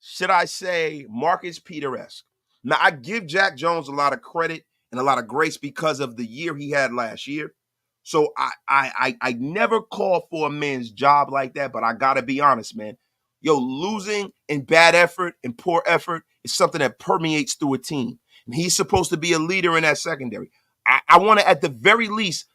should I say, Marcus Peters-esque. Now, I give Jack Jones a lot of credit and a lot of grace because of the year he had last year. So I never call for a man's job like that, but I got to be honest, man. Yo, losing in bad effort and poor effort is something that permeates through a team. And he's supposed to be a leader in that secondary. I want to, at the very least,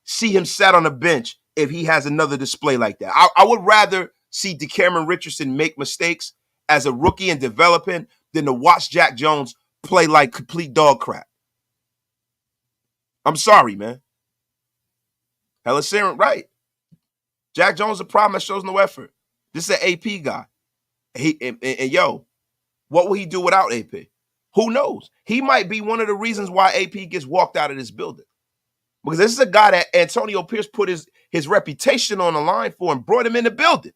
see him sat on the bench if he has another display like that. I would rather see DeCameron Richardson make mistakes as a rookie and developing than to watch Jack Jones play like complete dog crap. I'm sorry, man. Pelissero, right. Jack Jones is a problem that shows no effort. This is an AP guy. And yo, what will he do without AP? Who knows? He might be one of the reasons why AP gets walked out of this building. Because this is a guy that Antonio Pierce put his reputation on the line for and brought him in the building.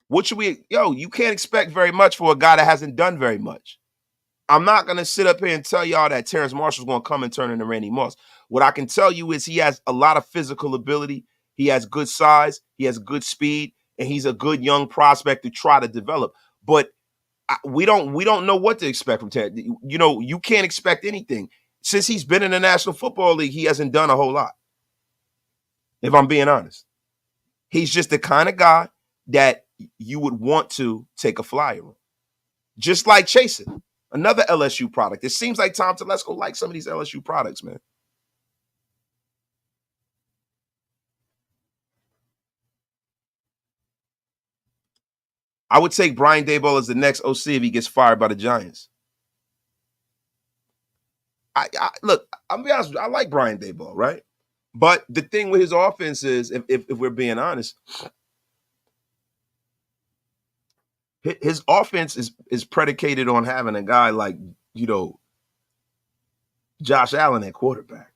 What should we, you can't expect very much for a guy that hasn't done very much. I'm not going to sit up here and tell y'all that Terrence Marshall's going to come and turn into Randy Moss. What I can tell you is he has a lot of physical ability. He has good size. He has good speed. And he's a good young prospect to try to develop. But we don't know what to expect from Terrence. You can't expect anything. Since he's been in the National Football League, he hasn't done a whole lot. If I'm being honest. He's just the kind of guy that you would want to take a flyer on. Just like Chasen, another LSU product. It seems like Tom Telesco likes some of these LSU products, man. I would take Brian Daboll as the next OC if he gets fired by the Giants. Look, I'm gonna be honest with you, I like Brian Daboll, right? But the thing with his offense is, if we're being honest, his offense is predicated on having a guy like, Josh Allen at quarterback.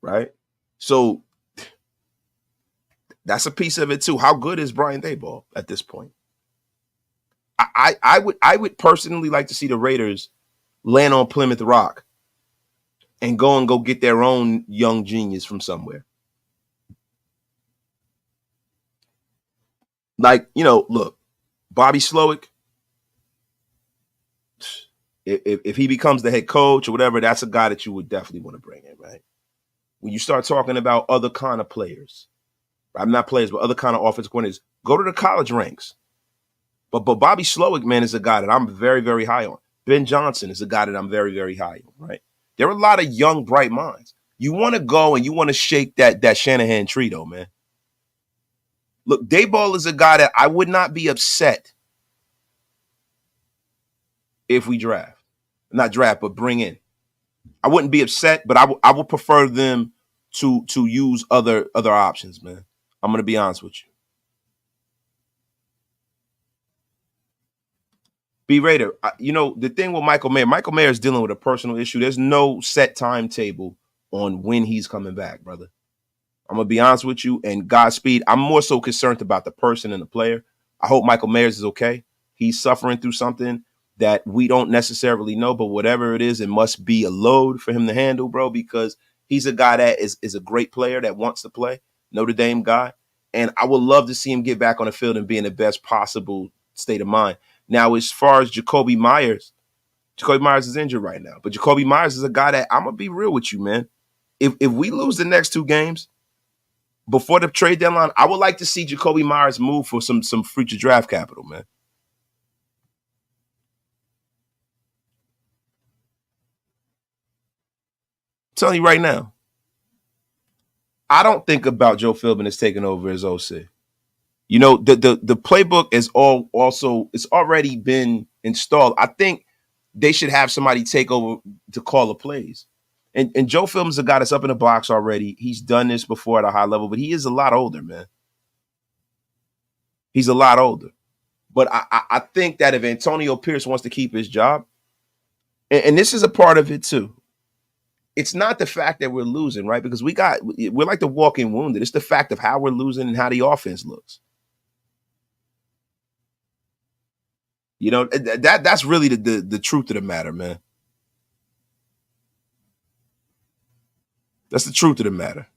Right? So that's a piece of it too. How good is Brian Daboll at this point? I would personally like to see the Raiders land on Plymouth Rock and go get their own young genius from somewhere. Like, look, Bobby Slowick, if he becomes the head coach or whatever, that's a guy that you would definitely want to bring in, right? When you start talking about other kind of players, I'm not players, but other kind of offensive coordinators, go to the college ranks. But Bobby Slowick, man, is a guy that I'm very, very high on. Ben Johnson is a guy that I'm very, very high on, right? There are a lot of young, bright minds. You want to go and you want to shake that Shanahan tree, though, man. Look, Daboll is a guy that I would not be upset if we draft. Not draft, but bring in. I wouldn't be upset, but I would prefer them to use other options, man. I'm going to be honest with you. B. Raider, the thing with Michael Mayer is dealing with a personal issue. There's no set timetable on when he's coming back, brother. I'm going to be honest with you, and Godspeed. I'm more so concerned about the person and the player. I hope Michael Mayers is okay. He's suffering through something that we don't necessarily know, but whatever it is, it must be a load for him to handle, bro, because he's a guy that is a great player that wants to play, Notre Dame guy, and I would love to see him get back on the field and be in the best possible state of mind. Now, as far as Jacoby Myers is injured right now, but Jacoby Myers is a guy that I'm going to be real with you, man. If we lose the next 2 games, before the trade deadline, I would like to see Jacoby Myers move for some future draft capital, man. I'm telling you right now, I don't think about Joe Philbin as taking over as OC. The playbook is it's already been installed. I think they should have somebody take over to call the plays. And Joe Philbin's a guy that's up in the box already. He's done this before at a high level, but he is a lot older, man. He's a lot older. But I think that if Antonio Pierce wants to keep his job, and this is a part of it too, it's not the fact that we're losing, right? Because we're like the walking wounded. It's the fact of how we're losing and how the offense looks. That's really the truth of the matter, man. That's the truth of the matter.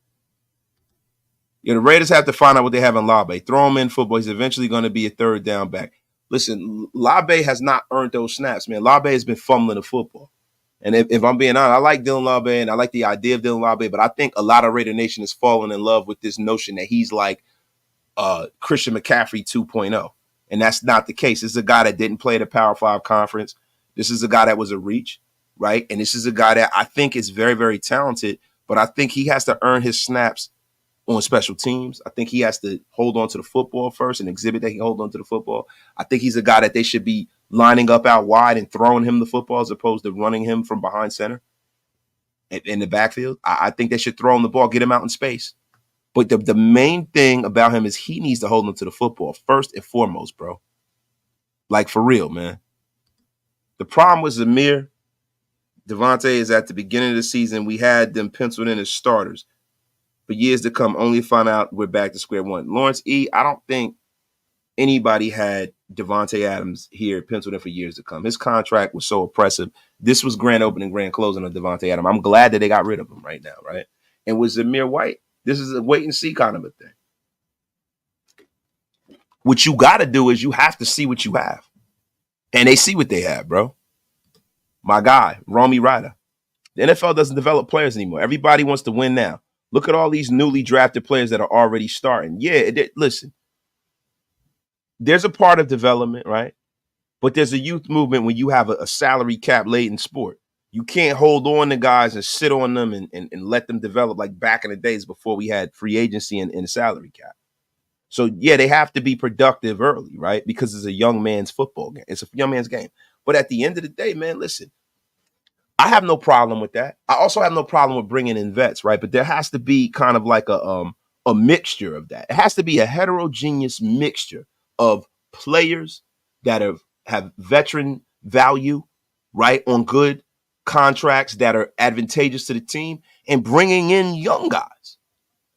The Raiders have to find out what they have in Labe. Throw him in football. He's eventually going to be a third down back. Listen, Labe has not earned those snaps, man. Labe has been fumbling the football. And if I'm being honest, I like Dylan Labe and I like the idea of Dylan Labe, but I think a lot of Raider Nation is falling in love with this notion that he's like Christian McCaffrey 2.0. And that's not the case. This is a guy that didn't play at a Power 5 conference. This is a guy that was a reach, right? And this is a guy that I think is very, very talented, but I think he has to earn his snaps on special teams. I think he has to hold on to the football first and exhibit that he hold on to the football. I think he's a guy that they should be lining up out wide and throwing him the football as opposed to running him from behind center in the backfield. I think they should throw him the ball, get him out in space. But the main thing about him is he needs to hold on to the football first and foremost, bro. Like, for real, man. The problem with Zamir, Devontae, is at the beginning of the season, we had them penciled in as starters. For years to come, only find out we're back to square one. Lawrence E., I don't think anybody had Devontae Adams here penciled in for years to come. His contract was so oppressive. This was grand opening, grand closing of Devontae Adams. I'm glad that they got rid of him right now, right? And with Zamir White, this is a wait and see kind of a thing. What you got to do is you have to see what you have. And they see what they have, bro. My guy, Romy Ryder. The NFL doesn't develop players anymore. Everybody wants to win now. Look at all these newly drafted players that are already starting. Yeah, listen, there's a part of development, right? But there's a youth movement when you have a salary cap laden sport. You can't hold on to guys and sit on them and let them develop like back in the days before we had free agency and the salary cap. So, yeah, they have to be productive early, right? Because it's a young man's football game. It's a young man's game. But at the end of the day, man, listen, I have no problem with that. I also have no problem with bringing in vets, right? But there has to be kind of like a mixture of that. It has to be a heterogeneous mixture of players that have veteran value, right, on good contracts that are advantageous to the team, and bringing in young guys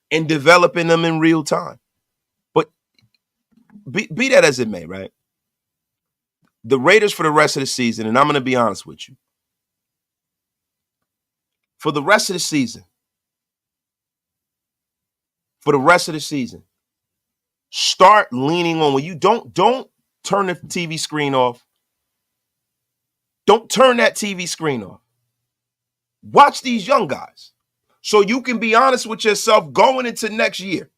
and developing them in real time. But be that as it may, right? The Raiders for the rest of the season, and I'm going to be honest with you, for the rest of the season, start leaning on when you don't turn the TV screen off. Don't turn that TV screen off. Watch these young guys so you can be honest with yourself going into next year.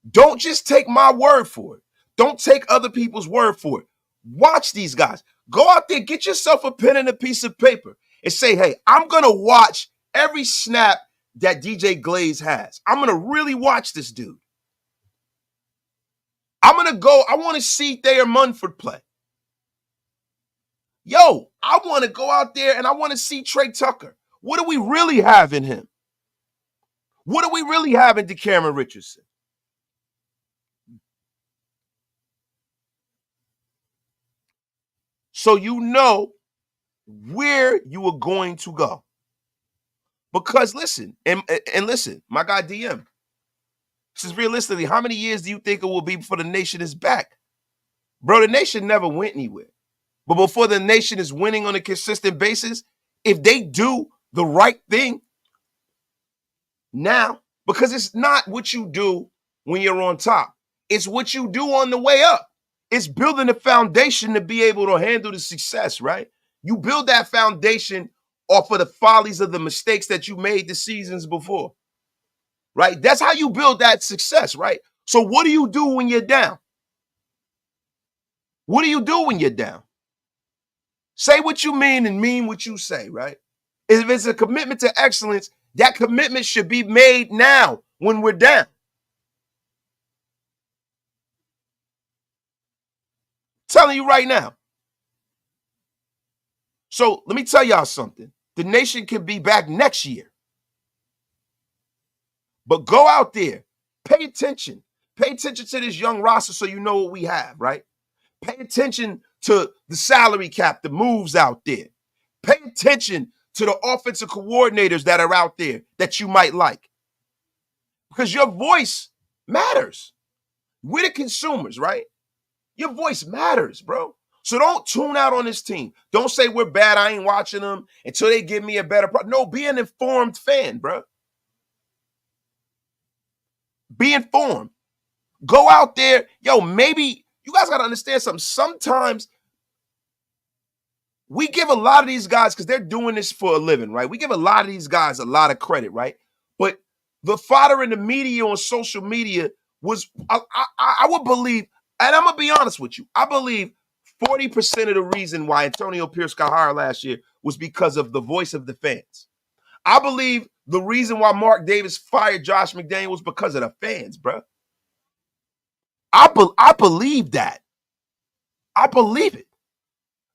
Don't just take my word for it. Don't take other people's word for it. Watch these guys. Go out there, get yourself a pen and a piece of paper and say, hey, I'm going to watch every snap that DJ Glaze has. I'm going to really watch this dude. I want to see Thayer Munford play. Yo, I want to go out there and I want to see Trey Tucker. What do we really have in him? What do we really have in DeCameron Richardson? So you know where you are going to go. Because listen, and listen, my guy DM, this is realistically, how many years do you think it will be before the nation is back? Bro, the nation never went anywhere. But before the nation is winning on a consistent basis, if they do the right thing now, because it's not what you do when you're on top. It's what you do on the way up. It's building a foundation to be able to handle the success, right? You build that foundation off of the follies of the mistakes that you made the seasons before, right? That's how you build that success, right? So what do you do when you're down? What do you do when you're down? Say what you mean and mean what you say, right? If it's a commitment to excellence, that commitment should be made now when we're down. Telling you right now. So let me tell y'all something. The nation can be back next year. But go out there. Pay attention. Pay attention to this young roster so you know what we have, right? Pay attention to the salary cap, the moves out there. Pay attention to the offensive coordinators that are out there that you might like. Because your voice matters. We're the consumers, right? Your voice matters, bro. So don't tune out on this team. Don't say we're bad, I ain't watching them until they give me a better product. No, be an informed fan, bro. Be informed. Go out there. Yo, maybe you guys got to understand something. Sometimes we give a lot of these guys, because they're doing this for a living, right? We give a lot of these guys a lot of credit, right? But the fodder in the media on social media was, I would believe, and I'm going to be honest with you, I believe 40% of the reason why Antonio Pierce got hired last year was because of the voice of the fans. I believe the reason why Mark Davis fired Josh McDaniels was because of the fans, bro. I believe that. I believe it.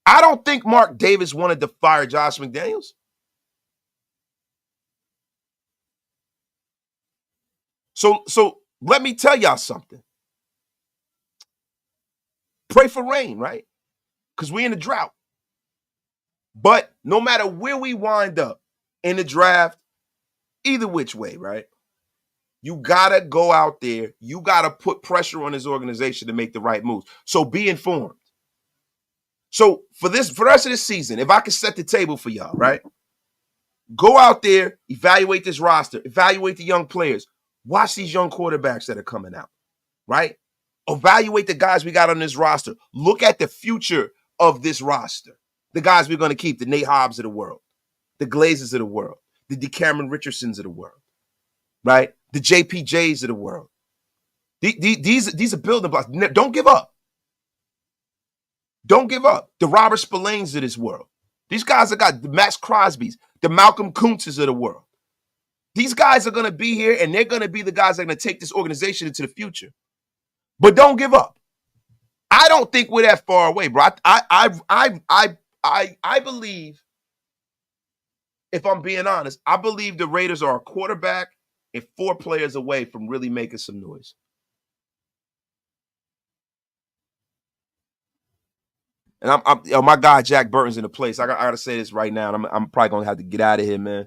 I don't think Mark Davis wanted to fire Josh McDaniels. So let me tell y'all something. Pray for rain, right? Because we're in a drought. But no matter where we wind up in the draft, either which way, right? You got to go out there. You got to put pressure on this organization to make the right moves. So be informed. So for the rest of this season, if I can set the table for y'all, right? Go out there, evaluate this roster, evaluate the young players, watch these young quarterbacks that are coming out, right? Evaluate the guys we got on this roster. Look at the future of this roster. The guys we're going to keep, the Nate Hobbs of the world, the Glazers of the world, the DeCameron Richardsons of the world, right? The JPJs of the world. These are building blocks. Don't give up. Don't give up. The Robert Spillanes of this world. These guys have got the Max Crosbys, the Malcolm Kuntzes of the world. These guys are going to be here, and they're going to be the guys that are going to take this organization into the future. But don't give up. I don't think we're that far away, bro. I believe, if I'm being honest, I believe the Raiders are a quarterback and 4 players away from really making some noise. And my guy Jack Burton's in the place. I got to say this right now. And I'm probably gonna have to get out of here, man.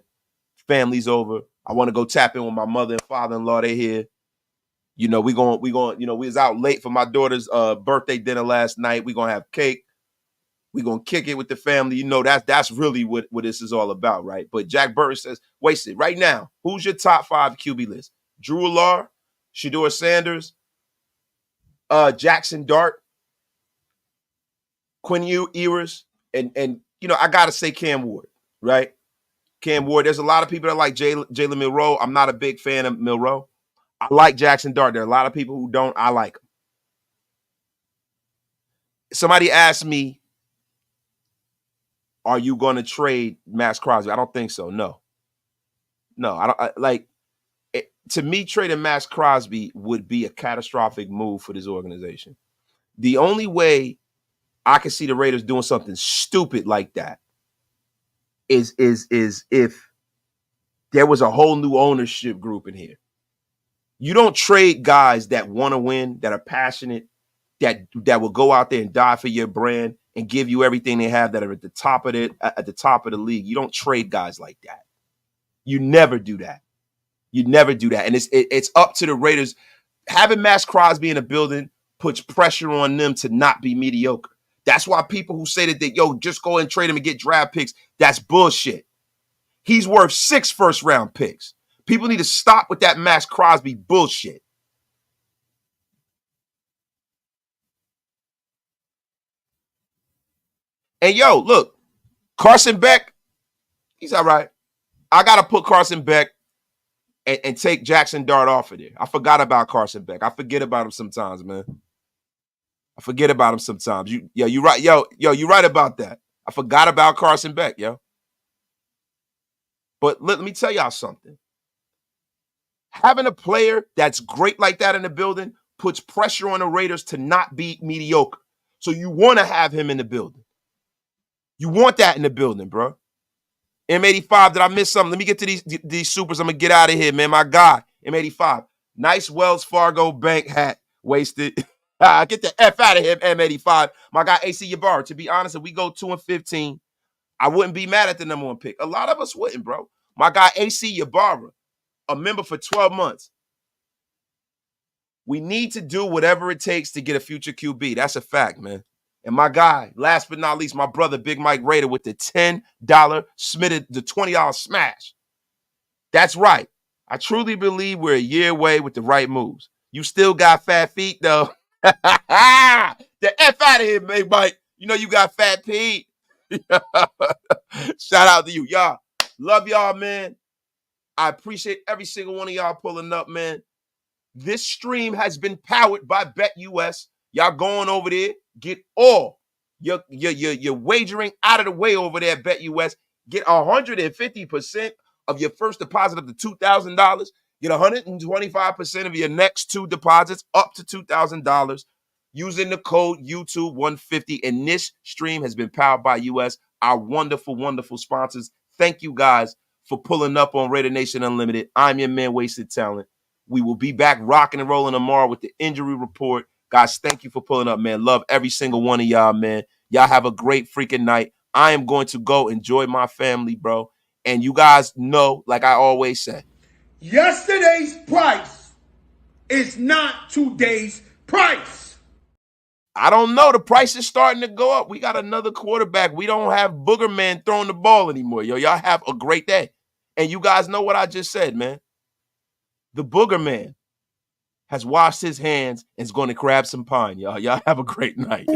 Family's over. I want to go tap in with my mother and father-in-law. They're here. You know, we going. You know, we was out late for my daughter's birthday dinner last night. We gonna have cake. We're going to kick it with the family. You know, that's really what this is all about, right? But Jack Burton says, wasted. Right now, who's your top 5 QB list? Drew Lar, Shedeur Sanders, Jackson Dart, Quinn Ewers, and you know, I got to say Cam Ward, right? Cam Ward. There's a lot of people that like Jalen Milroe. I'm not a big fan of Milroe. I like Jackson Dart. There are a lot of people who don't. I like him. Somebody asked me, are you going to trade Max Crosby? I don't think so. No, I don't. To me, trading Max Crosby would be a catastrophic move for this organization. The only way I can see the Raiders doing something stupid like that is if there was a whole new ownership group in here. You don't trade guys that want to win, that are passionate, that will go out there and die for your brand and give you everything they have, that are at the top of the league. You don't trade guys like that. You never do that. You never do that. And it's up to the Raiders. Having Max Crosby in a building puts pressure on them to not be mediocre. That's why people who say that just go and trade him and get draft picks, that's bullshit. He's worth 6 first-round picks. People need to stop with that Max Crosby bullshit. And look, Carson Beck, he's all right. I got to put Carson Beck and take Jackson Dart off of there. I forgot about Carson Beck. I forget about him sometimes, man. I forget about him sometimes. You right. You right about that. I forgot about Carson Beck, yo. But let me tell y'all something. Having a player that's great like that in the building puts pressure on the Raiders to not be mediocre. So you want to have him in the building. You want that in the building, bro. M85, did I miss something? Let me get to these supers. I'm going to get out of here, man. My guy, M85. Nice Wells Fargo bank hat. Wasted. Get the F out of here, M85. My guy, AC Ybarra. To be honest, if we go 2-15, I wouldn't be mad at the number 1 pick. A lot of us wouldn't, bro. My guy, AC Ybarra, a member for 12 months. We need to do whatever it takes to get a future QB. That's a fact, man. And my guy, last but not least, my brother, Big Mike Raider, with the $10 smitted, the $20 smash. That's right. I truly believe we're a year away with the right moves. You still got fat feet, though. The F out of here, Big Mike. You know you got fat feet. Shout out to you. Y'all, love y'all, man. I appreciate every single one of y'all pulling up, man. This stream has been powered by BetUS. Y'all going over there, get all your wagering out of the way over there at BetUS. Get 150% of your first deposit up to $2,000. Get 125% of your next 2 deposits up to $2,000 using the code YouTube150. And this stream has been powered by US, our wonderful, wonderful sponsors. Thank you guys for pulling up on Raider Nation Unlimited. I'm your man, Wasted Talent. We will be back rocking and rolling tomorrow with the injury report. Guys, thank you for pulling up, man. Love every single one of y'all, man. Y'all have a great freaking night. I am going to go enjoy my family, bro. And you guys know, like I always say, yesterday's price is not today's price. I don't know. The price is starting to go up. We got another quarterback. We don't have Booger Man throwing the ball anymore. Y'all have a great day. And you guys know what I just said, man. The Booger Man has washed his hands and is going to grab some pine, y'all. Y'all have a great night.